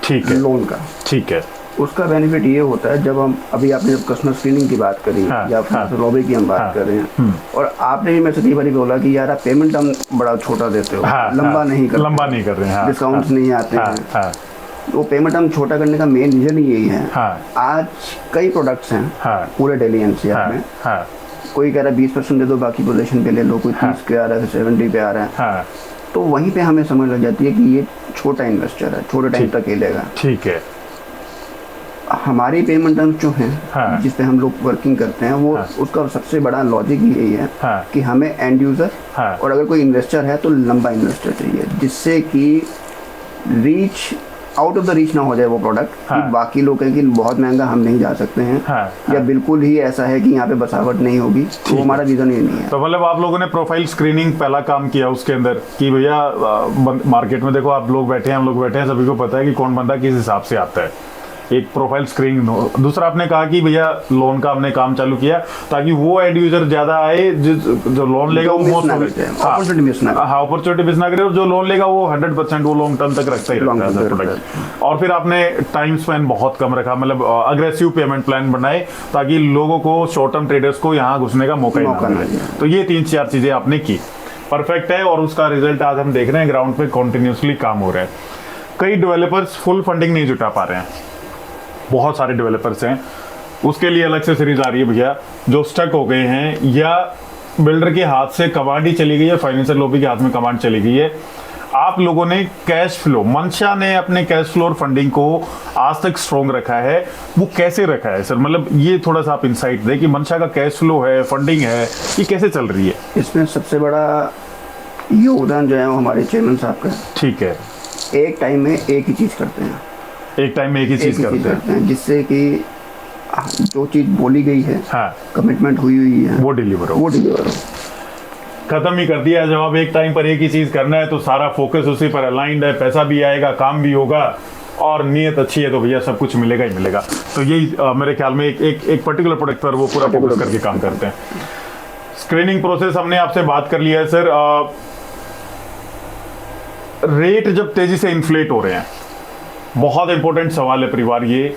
ठीक है, लोन का। ठीक है। उसका बेनिफिट ये होता है जब हम अभी आपने जब कस्टमर स्क्रीनिंग की बात करी या फिर लॉबी की हम बात कर रहे हैं और आपने भी मेरे से कई बार बोला कि यार आप पेमेंट हम बड़ा छोटा देते हो, लंबा नहीं कर रहे हैं, डिस्काउंट्स नहीं आते हैं। तो पेमेंट हम छोटा करने का मेन रीजन यही है। आज कई प्रोडक्ट्स हैं पूरे दिल्ली एनसीआर में, कोई कह रहा है 20% दे दो बाकी पोजीशन पे ले लो, कोई 30 पे आ रहा है, 70 पे आ रहा है। तो वहीं पे हमें समझ लग जाती है कि ये छोटा इन्वेस्टर है, छोटे टाइम तक खेलेगा। ठीक है। हमारी पेमेंट टर्म्स जो हैं जिस पे हम लोग वर्किंग करते हैं वो उसका सबसे बड़ा लॉजिक यही है कि हमें एंड यूजर और अगर कोई इन्वेस्टर है तो लंबा इन्वेस्टर चाहिए, जिससे कि reach out of the reach ना हो जाए वो प्रोडक्ट कि बाकी लोग कहें कि बहुत महंगा हम नहीं जा सकते हैं या बिल्कुल ही ऐसा है कि यहाँ पे बसावट नहीं होगी। तो हमारा रीजन ये नहीं है। तो मतलब आप लोगों ने प्रोफाइल स्क्रीनिंग पहला काम किया उसके अंदर कि भैया मार्केट में देखो आप लोग बैठे हैं, हम लोग बैठे हैं, सभी को पता है कि कौन बंदा किस हिसाब से आता है, एक प्रोफाइल स्क्रीनिंग। दूसरा आपने कहा कि भैया लोन का हमने काम चालू किया ताकि वो एंड यूजर ज्यादा आए, जो लोन लेगा वो मोस्ट अपॉर्चुनिटी मिस ना करे, और जो लोन लेगा वो 100% वो लॉन्ग टर्म तक रखता ही रहता है प्रोडक्ट। और फिर आपने टाइम स्पेन बहुत कम रखा, मतलब अग्रेसिव पेमेंट प्लान बनाए ताकि लोगों को, शॉर्ट टर्म ट्रेडर्स को यहाँ घुसने का मौका ही ना मिले। तो ये 3-4 चीजें आपने की, परफेक्ट है, और उसका रिजल्ट आज हम देख रहे हैं ग्राउंड पे कंटिन्यूसली काम हो रहा है। कई डेवलपर्स फुल फंडिंग नहीं जुटा पा रहे हैं, बहुत सारे डेवलपर्स हैं, उसके लिए अलग से सीरीज आ रही है भैया। जो स्टक हो गए हैं या बिल्डर के हाथ से कमांड ही चली गई है, फाइनेंशियल लॉबी के हाथ में कमांड चली गई है, आप लोगों ने कैश फ्लो, मंशा ने अपने कैश फ्लो और फंडिंग को आज तक स्ट्रॉन्ग रखा है, वो कैसे रखा है सर? मतलब ये थोड़ा सा आप इंसाइट दें कि मंशा का कैश फ्लो है, फंडिंग है, ये कैसे चल रही है? इसमें सबसे बड़ा योगदान जो है वो हमारे चेयरमैन साहब का। ठीक है। एक टाइम में एक ही चीज करते हैं, एक टाइम में एक ही चीज करते हैं, जिससे कि जो चीज बोली गई है, कमिटमेंट हुई है, वो डिलीवर हो। खत्म ही कर दिया। जब आप एक टाइम पर एक ही चीज करना है तो सारा फोकस उसी पर अलाइंड है, पैसा भी आएगा, काम भी होगा, और नीयत अच्छी है तो भैया सब कुछ मिलेगा ही मिलेगा। तो यही मेरे ख्याल में एक पर्टिकुलर प्रोडक्ट पर वो पूरा फोकस करके काम करते हैं। स्क्रीनिंग प्रोसेस हमने आपसे बात कर लिया है सर। रेट जब तेजी से इन्फ्लेट हो रहे हैं, बहुत इंपॉर्टेंट सवाल है परिवार, ये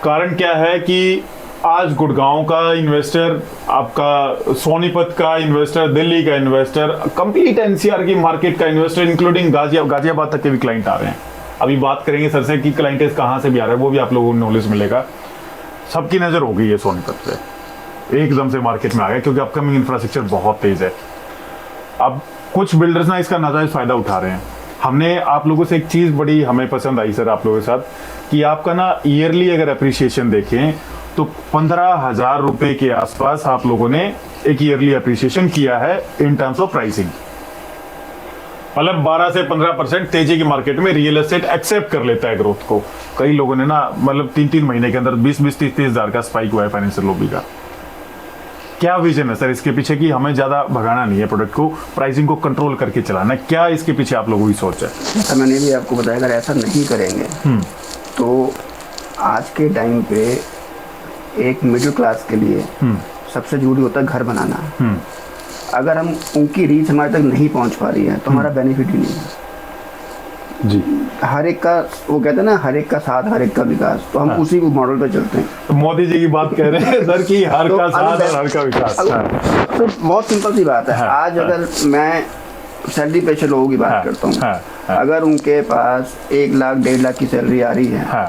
कारण क्या है कि आज गुड़गांव का इन्वेस्टर, आपका सोनीपत का इन्वेस्टर, दिल्ली का इन्वेस्टर, कंप्लीट एनसीआर की मार्केट का इन्वेस्टर, इंक्लूडिंग गाजियाबाद तक के भी क्लाइंट आ रहे हैं। अभी बात करेंगे सर से कि क्लाइंटेज कहाँ से भी आ रहा है, वो भी आप लोगों को नॉलेज मिलेगा। सबकी नज़र हो गई है सोनीपत पे, एकदम से मार्केट में आ गया क्योंकि अपकमिंग इंफ्रास्ट्रक्चर बहुत तेज है। अब कुछ बिल्डर्स ना इसका नाजायज फायदा उठा रहे हैं। हमने आप लोगों से एक चीज़ बड़ी हमें पसंद आई सर आप लोगों के साथ कि आपका ना ईयरली अगर अप्रिसिएशन देखें तो 15,000 रुपए के आसपास आप लोगों ने एक ईयरली अप्रिसिएशन किया है इन टर्म्स ऑफ प्राइसिंग। मतलब 12 से 15% तेजी की मार्केट में रियल एस्टेट एक्सेप्ट कर लेता है ग्रोथ को। कई लोगों ने ना मतलब 3-3 महीने के अंदर 20-30 हज़ार का स्पाइक हुआ है फाइनेंशियल लॉबी का। क्या विजन है सर इसके पीछे कि हमें ज़्यादा भगाना नहीं है प्रोडक्ट को, प्राइसिंग को कंट्रोल करके चलाना है? क्या इसके पीछे आप लोगों की सोच है? जैसा मैंने भी आपको बताया, अगर ऐसा नहीं करेंगे तो आज के टाइम पे एक मिडिल क्लास के लिए सबसे जरूरी होता है घर बनाना। अगर हम उनकी रीच हमारे तक नहीं पहुंच पा रही है तो हमारा बेनिफिट ही नहीं है जी। हर एक का, वो कहते हैं ना, हर एक का साथ हर एक का विकास, तो हम उसी मॉडल पे चलते हैं। तो मोदी जी की बात कह रहे हैं सर कि हर का साथ और हर का विकास। तो बहुत सिंपल सी बात है। आज अगर मैं सैलरी पेशर लोगों की बात करता हूँ, अगर उनके पास 1 लाख 1.5 लाख की सैलरी आ रही है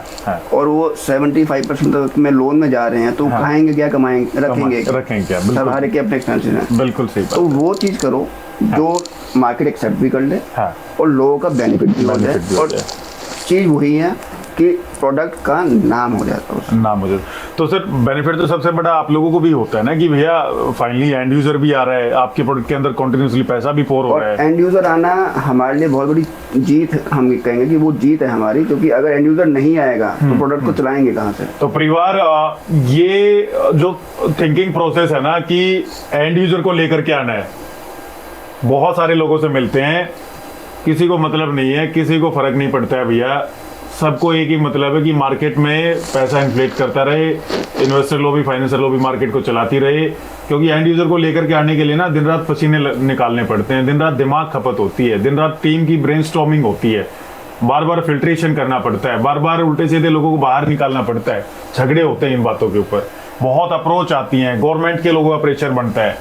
और वो 75% तक में लोन में जा रहे हैं, तो खाएंगे क्या, कमाएंगे, रखेंगे क्या? सब हर के अपने एक्सपेंसेस हैं। बिल्कुल सही बात। तो वो चीज़ करो जो मार्केट एक्सेप्ट भी कर ले और लोगों का बेनिफिट भी हो जाए। और चीज़ वही है कि प्रोडक्ट का नाम हो जाता है, नाम हो जाता। तो सर बेनिफिट तो सबसे बड़ा आप लोगों को भी होता है ना कि भैया फाइनली एंड यूजर भी आ रहा है, आपके प्रोडक्ट के अंदर कंटिन्यूसली पैसा भी पोर हो रहा है। एंड यूजर आना हमारे लिए बहुत बड़ी जीत, हम कहेंगे कि वो जीत है हमारी, क्योंकि अगर एंड यूजर नहीं आएगा तो प्रोडक्ट को चलाएंगे कहाँ से। तो परिवार ये जो थिंकिंग प्रोसेस है ना कि एंड यूजर को लेकर के आना है, बहुत सारे लोगों से मिलते हैं, किसी को मतलब नहीं है, किसी को फर्क नहीं पड़ता है भैया, सबको एक ही मतलब है कि मार्केट में पैसा इन्फ्लेट करता रहे, investor lobby financial lobby market को चलाती रहे, क्योंकि एंड यूजर को लेकर के आने के लिए ना दिन रात पसीने निकालने पड़ते हैं, दिन रात दिमाग खपत होती है, दिन रात टीम की ब्रेनस्टॉर्मिंग होती है, बार बार फिल्ट्रेशन करना पड़ता है, बार बार उल्टे सीधे लोगों को बाहर निकालना पड़ता है, झगड़े होते हैं इन बातों के ऊपर, बहुत अप्रोच आती हैं, गवर्नमेंट के लोगों का प्रेशर बनता है,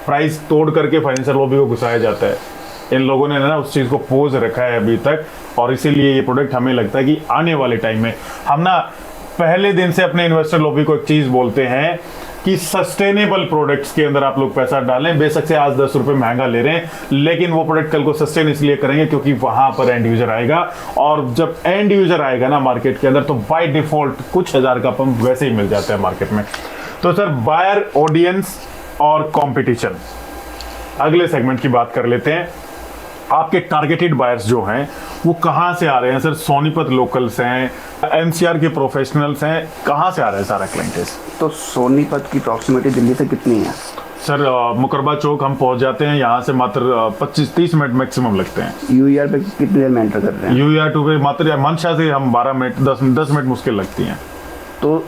प्राइस तोड़ करके फाइनेंशियल लॉबी को घुसाया जाता है। इन लोगों ने ना उस चीज़ को पोज रखा है अभी तक, और इसीलिए ये प्रोडक्ट हमें लगता है कि आने वाले टाइम में हम ना पहले दिन से अपने इन्वेस्टर लॉबी को एक चीज़ बोलते हैं कि सस्टेनेबल प्रोडक्ट्स के अंदर आप लोग पैसा डालें, बेशक से आज 10 रुपये महंगा ले रहे हैं, लेकिन वो प्रोडक्ट कल को सस्टेन इसलिए करेंगे क्योंकि वहां पर एंड यूजर आएगा, और जब एंड यूजर आएगा ना मार्केट के अंदर तो बाय डिफॉल्ट कुछ हज़ार का पंप वैसे ही मिल जाता है मार्केट में। तो सर बायर, ऑडियंस और कंपटीशन, अगले सेगमेंट की बात कर लेते हैं। आपके टारगेटेड बायर्स जो हैं वो कहाँ से आ रहे हैं सर? सोनीपत लोकल्स हैं, एनसीआर के प्रोफेशनल्स हैं, कहाँ से आ रहे हैं सारा क्लाइंटेस? तो सोनीपत की प्रॉक्सिमिटी दिल्ली से कितनी है सर? मुकरबा चौक हम पहुंच जाते हैं, यहाँ से मात्र 25-30 मिनट मैक्सिमम लगते हैं। यूईआर पे कितनी देर में एंटर कर रहे हैं? यूईआर 2 पे मात्र मंशा से हम 12 मिनट 10 मिनट मुश्किल लगती हैं। तो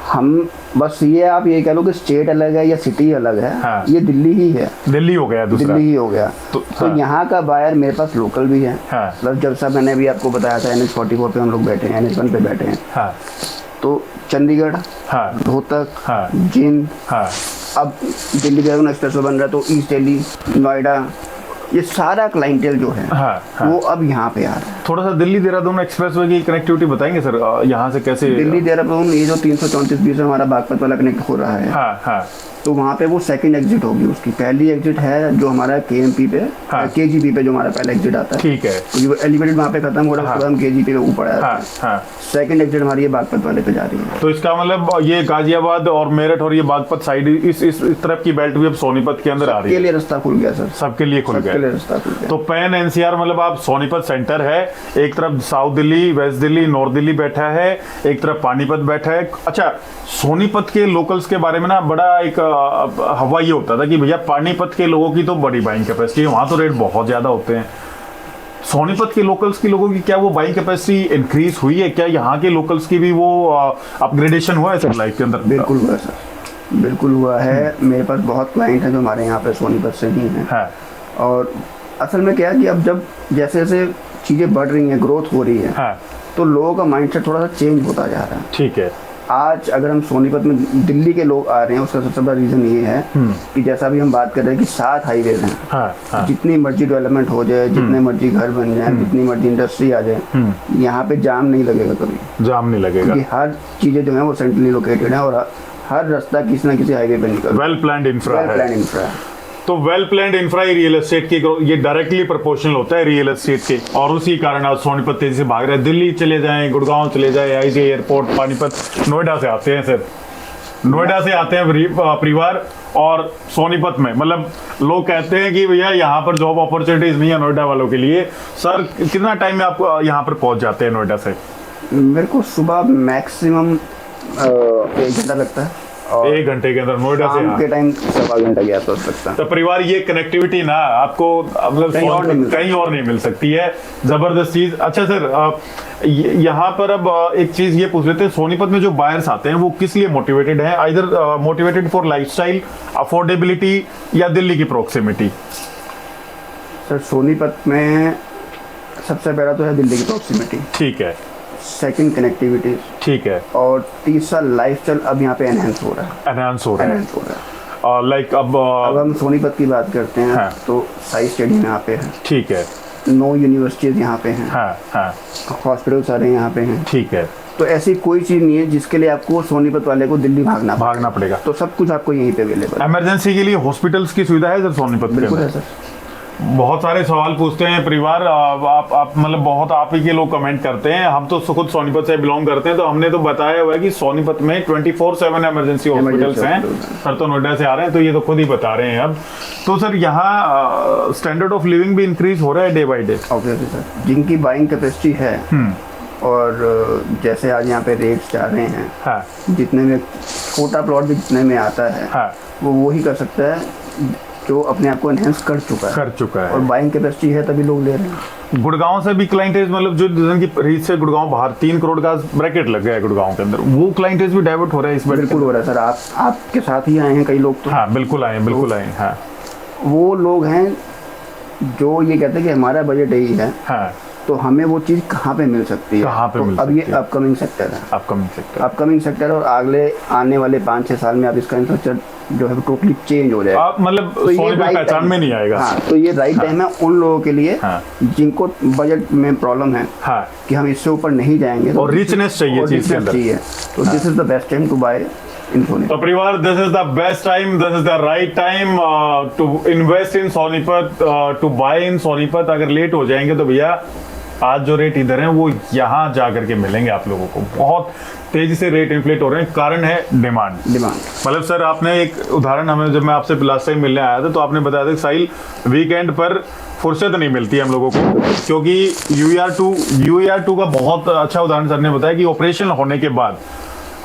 हम बस ये आप ये कह लो कि स्टेट अलग है या सिटी अलग है। हाँ। ये दिल्ली ही है, दिल्ली हो गया दूसरा, दिल्ली ही हो गया। तो हाँ। यहाँ का बायर मेरे पास लोकल भी है। हाँ। मतलब जब सब मैंने भी आपको बताया था NH44 पे हम लोग बैठे हैं, NH1 पे बैठे हैं। हाँ। तो चंडीगढ़, हाँ। रोहतक, हाँ। जींद, हाँ। अब दिल्ली देहरादून एक्सप्रेस बन रहा है तो ईस्ट दिल्ली, नोएडा, ये सारा क्लाइंटेल जो है वो अब यहाँ पे आ रहा है। थोड़ा सा दिल्ली देहरादून एक्सप्रेसवे की कनेक्टिविटी बताएंगे सर, यहाँ से कैसे? दिल्ली देहरादून ये जो 334 में हमारा बागपत वाला कनेक्ट हो रहा है, तो वहाँ पे वो सेकंड एग्जिट होगी। उसकी पहली एग्जिट है जो हमारा KMP पे, KGP पे जो हमारा पहला एग्जिट आता है, ठीक है, तो वो एलिवेटेड वहाँ पे खत्म हो रहा है, उसके बाद हम KGP पे ऊपर आया है। सेकंड एग्जिट हमारी ये बागपत वाले पे जा रही है। तो इसका मतलब ये गाजियाबाद और मेरठ और ये बागपत साइड इस तरफ की बेल्ट भी अब सोनीपत के अंदर आ रही है। सबके लिए रास्ता खुल गया सर, सबके लिए खुल गया, रास्ता खुल गया। तो पैन NCR मतलब आप सोनीपत सेंटर है, एक तरफ South Delhi, West Delhi, North Delhi बैठा है, एक तरफ पानीपत बैठा है। अच्छा, सोनीपत के लोकल्स के बारे में ना बड़ा एक हवा ये होता था कि भैया पानीपत के लोगों की तो बड़ी बाइंग कैपेसिटी है, वहां तो रेट बहुत ज्यादा होते हैं। सोनीपत के लोकल्स की लोगों की क्या वो बाइंग कैपेसिटी इंक्रीज हुई है? क्या यहाँ के लोकल्स की भी वो अपग्रेडेशन हुआ है सर लाइफ के अंदर? बिल्कुल हुआ सर, बिल्कुल हुआ है। मेरे पास बहुत क्लाइंट हैं जो हमारे यहाँ पे सोनीपत से ही हैं। और असल में क्या है कि अब जब जैसे जैसे चीज़ें बढ़ रही हैं, ग्रोथ हो रही है, तो लोगों का माइंडसेट थोड़ा सा चेंज होता जा रहा है। ठीक है। आज अगर हम सोनीपत में दिल्ली के लोग आ रहे हैं, उसका सबसे बड़ा रीज़न ये है कि जैसा भी हम बात कर रहे हैं कि 7 हाईवेज हैं। जितनी मर्जी डेवलपमेंट हो जाए, जितने मर्जी घर बन जाए, जितनी मर्जी इंडस्ट्री आ जाए, यहाँ पे जाम नहीं लगेगा, कभी जाम नहीं लगेगा, क्योंकि हर चीज़ें जो है वो सेंट्रली लोकेटेड है और हर रास्ता किसी ना किसी हाईवे पे निकल, वेल प्लान्ड इंफ्रा है। तो well planned infra real estate की ये डायरेक्टली प्रोपोर्शनल होता है रियल एस्टेट के, और उसी कारण आज सोनीपत तेजी से भाग रहे हैं। दिल्ली चले जाएं, गुड़गांव चले जाएं, IC एयरपोर्ट, पानीपत, नोएडा से आते हैं सर, नोएडा से आते हैं परिवार, और सोनीपत में मतलब लोग कहते हैं कि भैया यहाँ पर जॉब अपॉर्चुनिटीज नहीं है नोएडा वालों के लिए। सर कितना टाइम में आप यहाँ पर पहुँच जाते हैं नोएडा से? मेरे को सुबह मैक्सिमम 1 घंटा लगता है, 1 घंटे के अंदर नोएडा से के टाइम 1.25 घंटा गया तो सकता है। तो परिवार ये कनेक्टिविटी ना आपको मतलब कहीं और नहीं मिल सकती है, जबरदस्त चीज। अच्छा सर, यहाँ पर अब एक चीज ये पूछ लेते हैं, सोनीपत में जो बायर्स आते हैं वो किस लिए मोटिवेटेड हैं? Either motivated for lifestyle, affordability, या दिल्ली की प्रॉक्सिमिटी? सर सोनीपत में सबसे पहला तो है दिल्ली की प्रॉक्सिमिटी, ठीक है, सेकंड कनेक्टिविटी, ठीक है, और तीसरा लाइफस्टाइल अब यहाँ पे एनहांस हो रहा है। लाइक अब हम सोनीपत की बात करते हैं तो साई स्टेडियम यहाँ पे है, ठीक है, 9 यूनिवर्सिटीज यहाँ पे हैं, हॉस्पिटल सारे यहाँ पे हैं, ठीक है। तो ऐसी कोई चीज नहीं है जिसके लिए आपको सोनीपत वाले को दिल्ली भागना पड़ेगा, तो सब कुछ आपको यहीं पे अवेलेबल है। इमरजेंसी के लिए हॉस्पिटल्स की सुविधा है सर सोनीपत में? बिल्कुल है सर। बहुत सारे सवाल पूछते हैं परिवार, आप मतलब बहुत आप ही के लोग कमेंट करते हैं। हम तो खुद सोनीपत से बिलोंग करते हैं, तो हमने तो बताया हुआ है कि सोनीपत में 24/7 इमरजेंसी हॉस्पिटल्स हैं। सर तो नोएडा से आ रहे हैं, तो ये तो खुद ही बता रहे हैं अब। तो सर यहाँ स्टैंडर्ड ऑफ लिविंग भी इंक्रीज हो रहा है day by day. Obviously sir, जिनकी बाइंग कैपेसिटी है और जैसे आज यहाँ पे रेट्स जा रहे हैं, हाँ। जितने में छोटा प्लॉट भी जितने में आता है, हाँ। वो ही कर सकता है जो अपने आप को एनहेंस कर चुका है। और बाइंग कैपेसिटी है तभी लोग ले रहे हैं। गुड़गांव से भी क्लाइंटेज, मतलब जो जिनकी रीच से गुड़गांव बाहर 3 करोड़ का ब्रैकेट लग गया है गुड़गांव के अंदर, वो क्लाइंटेज भी डाइवर्ट हो रहा है इस बार। बिल्कुल हो रहा है सर, आपके साथ ही आए हैं कई लोग तो। हाँ बिल्कुल आए, बिल्कुल आए। हाँ, वो लोग हैं जो ये कहते हैं कि हमारा बजट यही है, हाँ, तो हमें वो चीज़ कहाँ पे मिल सकती है, कहाँ पे मिल अब सकती ये है? अपकमिंग सेक्टर है, अपकमिंग सेक्टर। और अगले आने वाले 5-6 साल में अब इसका इंफ्रास्ट्रक्चर जो है टोटली चेंज हो जाएगा। मतलब तो ये सोनीपत पहचान में नहीं आएगा। हाँ, तो ये राइट टाइम है उन लोगों के लिए जिनको बजट में प्रॉब्लम है कि हम इससे ऊपर नहीं जाएंगे, और रिचनेस चाहिए चीज के अंदर, तो this is the best time to buy in Sonipat. तो परिवार, this is the best time, this is the right time to invest in Sonipat, to buy in Sonipat. अगर लेट हो जाएंगे तो भैया आज जो रेट इधर हैं वो यहाँ जा करके मिलेंगे आप लोगों को। बहुत तेजी से रेट इन्फ्लेट हो रहे हैं, कारण है डिमांड। मतलब सर आपने एक उदाहरण, हमें जब मैं आपसे लास्ट टाइम मिलने आया था तो आपने बताया था कि साहिल वीकेंड पर फुर्सत नहीं मिलती है हम लोगों को, क्योंकि UER2 का बहुत अच्छा उदाहरण सर ने बताया कि ऑपरेशन होने के बाद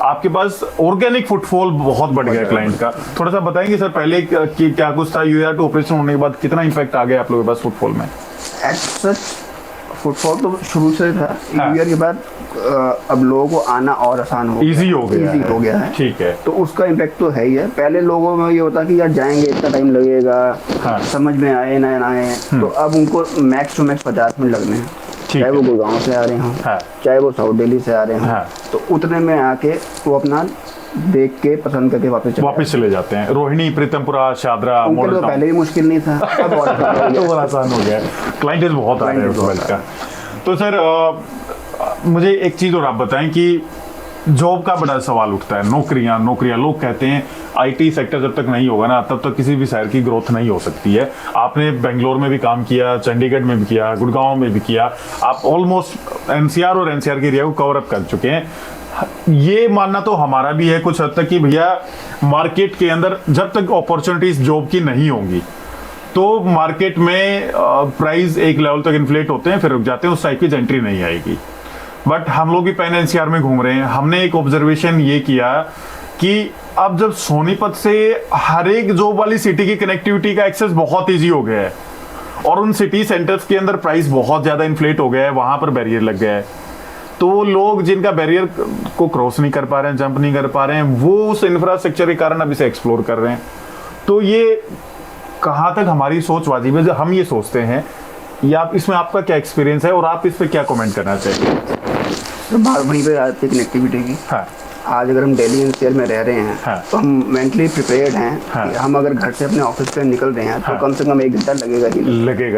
आपके पास ऑर्गेनिक फुटफॉल बहुत बढ़ गया क्लाइंट का। थोड़ा सा बताएंगे सर पहले कि क्या कुछ था, UER2 ऑपरेशन होने के बाद कितना इम्पैक्ट आ गया आप लोगों के पास फुटफॉल में? फुटफॉल तो शुरू से था, ईयर के बाद अब लोगों को आना और आसान हो इजी हो गया है। ठीक है, तो उसका इम्पैक्ट तो है ही है। पहले लोगों में ये होता कि यार जाएंगे इतना टाइम लगेगा, समझ में आए ना आए, तो अब उनको मैक्स टू मैक्स 50 मिनट लगने हैं, चाहे वो गुड़गांव से आ रहे हों, चाहे वो साउथ दिल्ली से आ रहे हों, तो उतने में आके वो अपना देख के पसंद करके वापस चले जाते हैं। रोहिणी, प्रीतमपुरा, शादरा, उनके लिए पहले भी मुश्किल नहीं था, अब और आसान हो गया। क्लाइंटेज बहुत आ रहे हैं का। तो सर मुझे एक चीज़ और आप बताएं कि जॉब का बड़ा सवाल उठता है, नौकरियां लोग कहते हैं IT सेक्टर जब तक नहीं होगा ना तब तक किसी भी शहर की ग्रोथ नहीं हो सकती है। आपने बेंगलोर में भी काम किया, चंडीगढ़ में भी किया, गुड़गांव में भी किया, आप ऑलमोस्ट NCR और NCR के एरिया को कवर अप कर चुके हैं। ये मानना तो हमारा भी है कुछ हद तक कि भैया मार्केट के अंदर जब तक अपॉर्चुनिटीज जॉब की नहीं होंगी तो मार्केट में प्राइस एक लेवल तक इन्फ्लेट होते हैं, फिर रुक जाते हैं, उस टाइप की एंट्री नहीं आएगी। बट हम लोग भी पैन NCR में घूम रहे हैं, हमने एक ऑब्जर्वेशन ये किया कि अब जब सोनीपत से हर एक जॉब वाली सिटी की कनेक्टिविटी का एक्सेस बहुत ईजी हो गया है और उन सिटी सेंटर्स के अंदर प्राइस बहुत ज़्यादा इन्फ्लेट हो गया है, वहाँ पर बैरियर लग गया है, तो लोग जिनका बैरियर को क्रॉस नहीं कर पा रहे हैं, जंप नहीं कर पा रहे हैं, वो उस इंफ्रास्ट्रक्चर के कारण अब इसे एक्सप्लोर कर रहे हैं। तो ये कहाँ तक हमारी सोच वाजिब है, हम ये सोचते हैं, या आप इसमें आपका क्या एक्सपीरियंस है और आप इस पर क्या कमेंट करना चाहिए? तो बात वहीं पे आती है कनेक्टिविटी की। आज अगर हम दिल्ली NCR में रह रहे हैं तो हम मेंटली प्रिपेयर्ड हैं कि हम अगर घर से अपने ऑफिस पे निकल रहे हैं तो कम से कम 1 घंटा लगेगा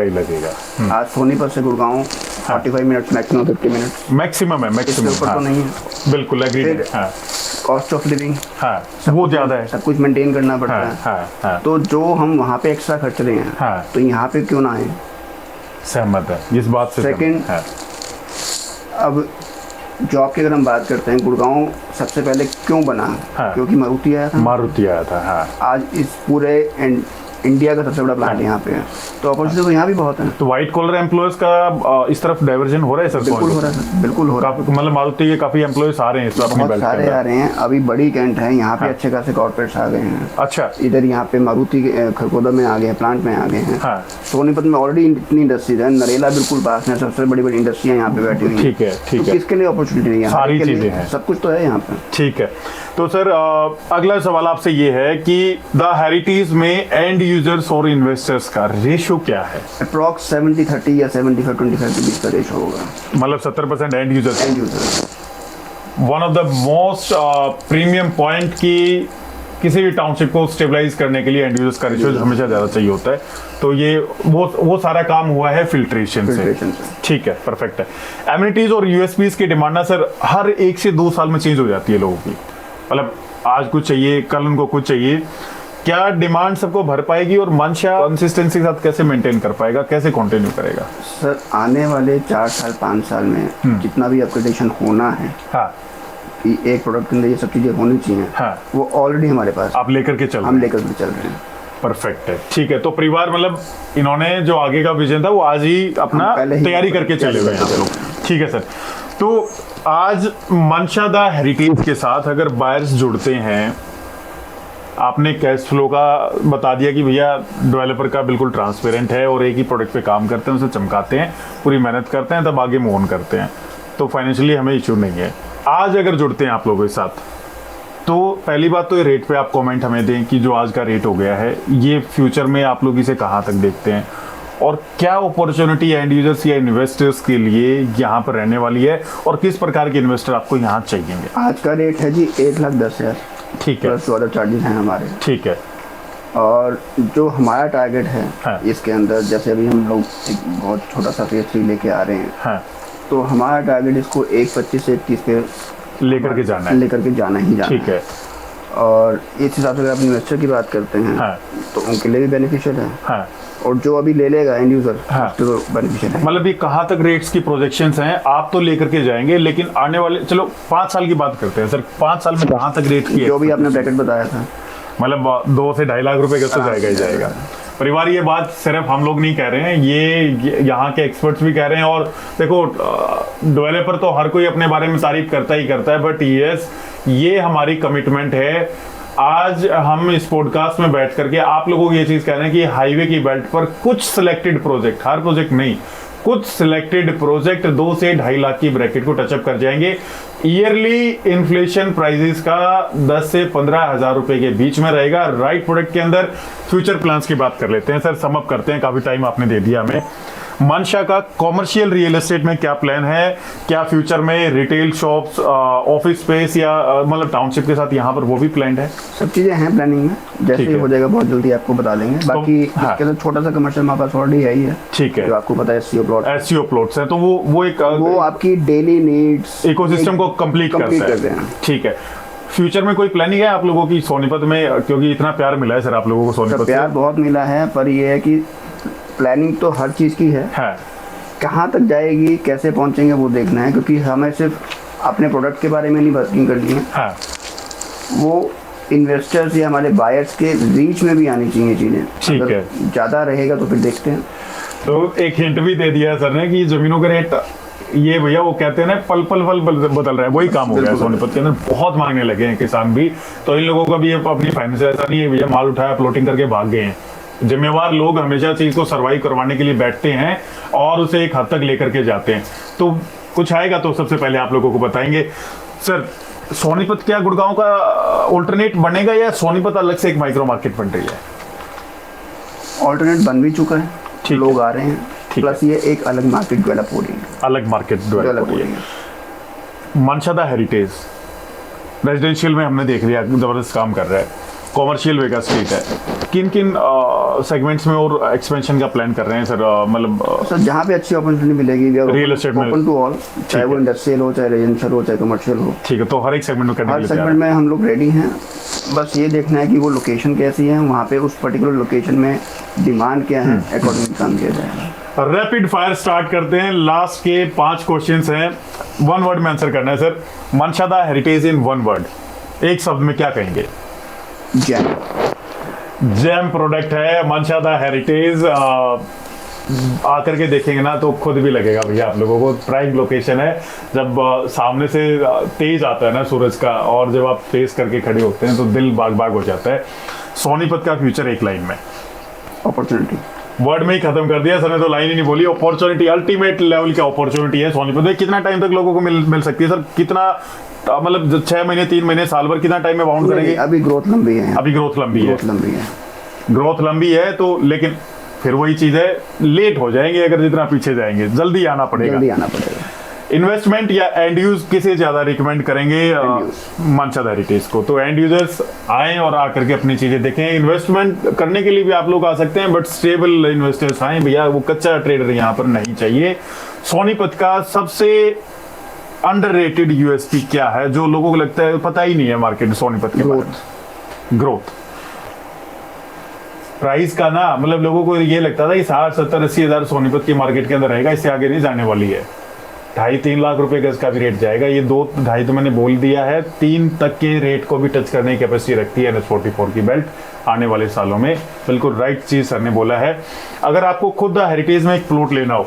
ही लगेगा। आज सोनीपत से Gurgaon 45 minute, maximum 50 minute maximum है, मैक्सिमम ऊपर तो नहीं है। बिल्कुल एग्रीड। कॉस्ट ऑफ लिविंग वो ज़्यादा है, सब कुछ मेंटेन करना पड़ता है। तो जो हम वहाँ पे एक्स्ट्रा खर्च रहे हैं तो यहाँ पे क्यों ना आए? सहमत है इस बात से। सेकंड, अब जॉब की अगर हम बात करते हैं, गुड़गांव सबसे पहले क्यों बना? क्योंकि मारुति आया था। आज इस पूरे इंडिया का सबसे बड़ा प्लांट यहाँ पे है, तो अपॉर्चुनिटी तो यहाँ भी बहुत है। तो व्हाइट कॉलर एम्प्लॉयज का इस तरफ डाइवर्जन हो रहा है सर? बिल्कुल हो रहा है। मतलब मारुति के काफी एम्प्लॉयज आ रहे हैं, बहुत सारे आ रहे हैं। अभी बड़ी कैंट है यहाँ पे, अच्छे खासे कॉर्पोरेट्स आ गए हैं। अच्छा, इधर यहाँ पे मारुति खरगोदा में आ गए हैं, प्लांट में आ गए हैं। सोनीपत में ऑलरेडी इतनी इंडस्ट्रीज है, नरेला बिल्कुल पास में, सबसे बड़ी बड़ी इंडस्ट्रियाँ यहाँ पे बैठी हुई है। ठीक है। किसके लिए अपॉर्चुनिटी नहीं है? सारी चीजें हैं, सब कुछ तो है यहाँ पे। ठीक है। तो सर अगला सवाल आपसे ये है कि द हेरिटेज में एंड यूजर्स और इन्वेस्टर्स का रेशियो क्या है? अप्रॉक्स 70-30 या 75-25 के बीच का रेशियो होगा। मतलब 70% and users. One of the most premium point की किसी भी टाउनशिप को स्टेबलाइज करने के लिए एंड यूजर्स का रेशियो हमेशा ज़्यादा चाहिए होता है। तो ये वो सारा काम हुआ है फिल्ट्रेशन से। ठीक है, परफेक्ट है। एमिनिटीज और यूएसपीज की डिमांड ना सर हर 1 से 2 साल में चेंज हो जाती है लोगों की। मतलब आज कुछ चाहिए, कल उनको कुछ चाहिए। क्या डिमांड सबको भर पाएगी और मंशा कंसिस्टेंसी के साथ कैसे मेंटेन कर पाएगा, कैसे कंटिन्यू करेगा? सर आने वाले 4 साल 5 साल में जितना भी अपग्रेडेशन होना है, हाँ, कि एक प्रोडक्ट के अंदर ये सब चीजें होनी चाहिए, हाँ, वो ऑलरेडी हमारे पास आप लेकर के चल हम लेकर के चल रहे हैं। परफेक्ट है, ठीक है। तो परिवार मतलब इन्होंने जो आगे का विजन था वो आज ही अपना तैयारी करके चले हुए हैं आप लोग, ठीक है सर। तो आज मंशा द हेरिटेज के साथ अगर बायर्स जुड़ते हैं, आपने कैश फ्लो का बता दिया कि भैया डेवलपर का बिल्कुल ट्रांसपेरेंट है और एक ही प्रोडक्ट पे काम करते हैं, उसे चमकाते हैं, पूरी मेहनत करते हैं, तब आगे मूव ऑन करते हैं, तो फाइनेंशियली हमें इशू नहीं है। आज अगर जुड़ते हैं आप लोगों के साथ, तो पहली बात तो ये रेट पे आप कमेंट हमें दें कि जो आज का रेट हो गया है, ये फ्यूचर में आप लोग इसे कहाँ तक देखते हैं और क्या अपॉर्चुनिटी एंड यूजर्स या इन्वेस्टर्स के लिए यहाँ पर रहने वाली है और किस प्रकार के इन्वेस्टर आपको यहाँ चाहिए? आज का रेट है जी 1,10,000, ठीक है, प्लस अदर चार्जेस हैं हमारे, ठीक है। और जो हमारा टारगेट है, हाँ, इसके अंदर जैसे अभी हम लोग एक बहुत छोटा सा फेज 3 लेके आ रहे हैं, हाँ, तो हमारा टारगेट इसको 1,25 से 30 पे लेकर के जाना है, लेकर के जाना ही जाना, ठीक है। और इस हिसाब से अगर आप इन्वेस्टर की बात करते हैं, हाँ, तो उनके लिए भी बेनिफिशियल है, हाँ, और जो अभी ले लेगा एंड यूजर, हाँ, तो बेनिफिशियल है। मतलब ये कहाँ तक रेट्स की प्रोजेक्शंस हैं, आप तो लेकर के जाएंगे, लेकिन आने वाले चलो 5 साल की बात करते हैं सर, 5 साल में कहाँ तक रेट की जो भी आपने ब्रैकेट बताया था, मतलब 2 से 2.5 लाख रुपए का तो जाएगा ही जाएगा। परिवार ये बात सिर्फ हम लोग नहीं कह रहे हैं, ये यहाँ के एक्सपर्ट्स भी कह रहे हैं। और देखो डेवलपर तो हर कोई अपने बारे में तारीफ करता ही करता है, बट यस ये हमारी कमिटमेंट है। आज हम इस पॉडकास्ट में बैठ करके आप लोगों को ये चीज कह रहे हैं कि हाईवे की बेल्ट पर कुछ सिलेक्टेड प्रोजेक्ट, हर प्रोजेक्ट नहीं, कुछ सिलेक्टेड प्रोजेक्ट 2 से 2.5 लाख की ब्रैकेट को टचअप कर जाएंगे। ईयरली इन्फ्लेशन प्राइजेस का 10 से 15 हजार रुपए के बीच में रहेगा। राइट प्रोडक्ट के अंदर फ्यूचर प्लान्स की बात कर लेते हैं सर, सम अप करते हैं, काफी टाइम आपने दे दिया हमें। मंशा का कॉमर्शियल रियल एस्टेट में क्या प्लान है, क्या फ्यूचर में रिटेल शॉप्स, ऑफिस स्पेस या मतलब टाउनशिप के साथ यहाँ पर वो भी प्लान है? सब चीजें हैं प्लानिंग में, जैसे ही हो जाएगा बहुत जल्दी आपको बता देंगे। बाकी हाँ, इसके अंदर छोटा सा कमर्शियल हमारे पास ऑलरेडी है ही है, ठीक है, जो आपको पता है एससीओ प्लॉट्स है, तो वो एक वो आपकी डेली नीड्स इकोसिस्टम को कंप्लीट करते हैं, ठीक है। फ्यूचर में कोई प्लानिंग है आप लोगों की सोनीपत में, क्योंकि इतना प्यार मिला है सर आप लोगों को सोनीपत से? प्यार बहुत मिला है, पर ये है कि प्लानिंग तो हर चीज की है, कहाँ तक जाएगी, कैसे पहुंचेंगे वो देखना है, क्योंकि हमें सिर्फ अपने प्रोडक्ट के बारे में नहीं बातचीत करनी है, वो इन्वेस्टर्स या हमारे बायर्स के रीच में भी आनी चाहिए चीजें। ठीक है, ज्यादा रहेगा तो फिर देखते हैं। तो एक हिंट भी दे दिया है सर ने कि जमीनों के रेट, ये भैया वो कहते हैं ना पल बदल रहा है, वही काम हो गया सोनीपत के अंदर, बहुत मांगने लगे हैं किसान भी। तो इन लोगों का भी अपनी फाइनेंस ऐसा नहीं है भैया माल उठाया प्लॉटिंग करके भाग गए हैं। जिम्मेवार लोग हमेशा चीज को सर्वाइव करवाने के लिए बैठते हैं और उसे एक हद तक लेकर के जाते हैं। तो कुछ आएगा तो सबसे पहले आप लोगों को बताएंगे। सर सोनीपत क्या गुड़गांव का ऑल्टरनेट बनेगा या सोनीपत अलग से एक माइक्रो मार्केट बन रही है? ऑल्टरनेट बन भी चुका है, लोग आ रहे हैं, प्लस ये एक अलग मार्केट डेवलप हो रही है, अलग मार्केट डेवलप हो रही है। मंशा द हेरिटेज रेजिडेंशियल में हमने देख लिया जबरदस्त काम कर रहा है, कॉमर्शियल वेगा स्ट्रीट है, किन किन सेगमेंट्स में और एक्सपेंशन का प्लान कर रहे हैं सर? मतलब सर जहाँ पे अच्छी अपॉर्चुनिटी मिलेगी रियल एस्टेट में, ओपन टू ऑल, चाहे वो इंडस्ट्रियल हो, चाहे रेजिडेंशियल हो, चाहे कमर्शियल हो, ठीक है। तो हर एक सेगमेंट में करने के लिए हर सेगमेंट में हम लोग रेडी हैं। बस ये देखना है कि वो लोकेशन कैसी है, वहाँ पे उस पर्टिकुलर लोकेशन में डिमांड क्या है, अकॉर्डिंग काम किया जाएगा। रैपिड फायर स्टार्ट करते हैं। लास्ट के 5 क्वेश्चंस हैं, 1 वर्ड में आंसर करना है सर। मंशा द हेरिटेज इन 1 वर्ड, एक शब्द में क्या कहेंगे? जैम। जैम प्रोडक्ट है मंशा द हेरिटेज। आकर के देखेंगे ना तो खुद भी लगेगा भैया आप लोगों को, प्राइम लोकेशन है। जब सामने से तेज आता है ना सूरज का, और जब आप फेस करके खड़े होते हैं तो दिल बाग बाग हो जाता है। सोनीपत का फ्यूचर एक लाइन में, अपॉर्चुनिटी। वर्ड में ही खत्म कर दिया सर ने, तो लाइन ही नहीं बोली। अपॉर्चुनिटी, अल्टीमेट लेवल की अपॉर्चुनिटी है सोनीपत में। कितना टाइम तक लोगों को मिल सकती है सर? कितना मतलब 6 महीने, 3 महीने, साल भर, कितना टाइम में बाउंड करेंगे? अभी ग्रोथ लंबी है, अभी ग्रोथ लंबी है, ग्रोथ लंबी है। तो लेकिन फिर वही चीज है, लेट हो जाएंगे अगर जितना पीछे जाएंगे, जल्दी आना पड़ेगा। इन्वेस्टमेंट या एंड यूज किसे ज्यादा रिकमेंड करेंगे मंशा द हेरिटेज को? तो एंड यूजर्स आए और आकर के अपनी चीजें देखें। इन्वेस्टमेंट करने के लिए भी आप लोग आ सकते हैं, बट स्टेबल इन्वेस्टर्स आए भैया, वो कच्चा ट्रेडर यहाँ पर नहीं चाहिए। सोनीपत का सबसे अंडररेटेड यूएसपी क्या है जो लोगों को लगता है पता ही नहीं है मार्केट सोनीपत के बारे में? ग्रोथ। प्राइस का ना, मतलब लोगों को ये लगता था कि 60-70-80 हजार सोनीपत की मार्केट के अंदर रहेगा, इससे आगे नहीं जाने वाली है। 2.5-3 लाख रुपए गज का भी रेट जाएगा। ये 2-2.5 तो मैंने बोल दिया है, 3 तक के रेट को भी टच करने की कैपेसिटी रखती है NH44 की बेल्ट आने वाले सालों में। बिल्कुल राइट चीज सर ने बोला है। अगर आपको खुद हेरिटेज में एक प्लॉट लेना हो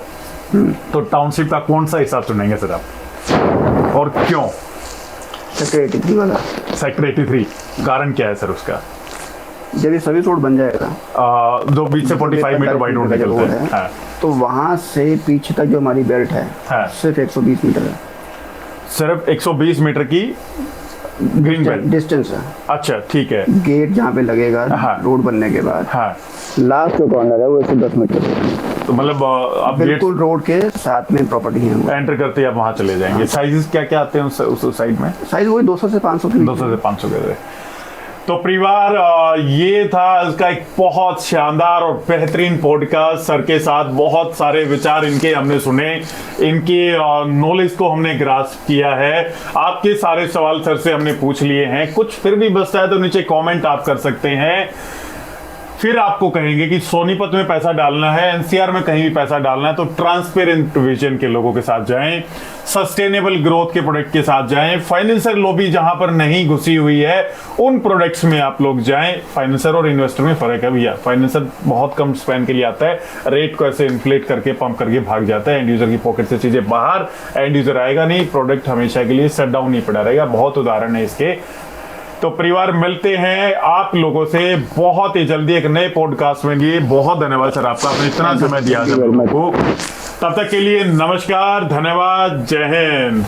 तो टाउनशिप का कौन सा हिसाब चुनेंगे सर आप, और क्यों? सेक्टर 83 वाला। सेक्टर 83 कारण क्या है सर उसका? जब ये सर्विस रोड बन जाएगा, जो बीच से 45 मीटर वाइड रोड निकलता है, हाँ। तो वहां से पीछे तक जो हमारी बेल्ट है, हाँ। सिर्फ 120 मीटर है। सिर्फ 120 मीटर की ग्रीन बेल्ट डिस्टेंस है। अच्छा ठीक है। गेट जहाँ पे लगेगा, हाँ। रोड बनने के बाद, हाँ। लास्ट जो कॉर्नर है वो 110 मीटर है। तो मतलब आप बिल्कुल रोड के साथ में प्रॉपर्टी है। एंटर करते ही आप वहां चले जाएंगे। साइजेस क्या क्या आते हैं उस साइड में? साइज वही 200 से 500 के 200 से 500 के। तो परिवार, ये था इसका एक बहुत शानदार और बेहतरीन पॉडकास्ट। सर के साथ बहुत सारे विचार इनके हमने सुने, इनके नॉलेज को हमने ग्रास्प किया है। आपके सारे सवाल सर से हमने पूछ लिए हैं, कुछ फिर भी बचता है तो नीचे कमेंट आप कर सकते हैं। फिर आपको कहेंगे कि सोनीपत में पैसा डालना है, एनसीआर में कहीं भी पैसा डालना है तो ट्रांसपेरेंट विजन के लोगों के साथ जाएं, सस्टेनेबल ग्रोथ के प्रोडक्ट के साथ जाएं, फाइनेंसर लॉबी जहां पर नहीं घुसी हुई है उन प्रोडक्ट्स में आप लोग जाएं। फाइनेंसर और इन्वेस्टर में फर्क है भैया। फाइनेंसर बहुत कम स्पैन के लिए आता है, रेट को ऐसे इन्फ्लेट करके पंप करके भाग जाता है, एंड यूजर की पॉकेट से चीजें बाहर, एंड यूजर आएगा नहीं, प्रोडक्ट हमेशा के लिए शट डाउन ही पड़ा रहेगा। बहुत उदाहरण है इसके। तो परिवार, मिलते हैं आप लोगों से बहुत ही जल्दी एक नए पॉडकास्ट में। लिए बहुत धन्यवाद सर आपका, आपने इतना समय दिया सब लोगों को। तब तक के लिए नमस्कार, धन्यवाद, जय हिंद।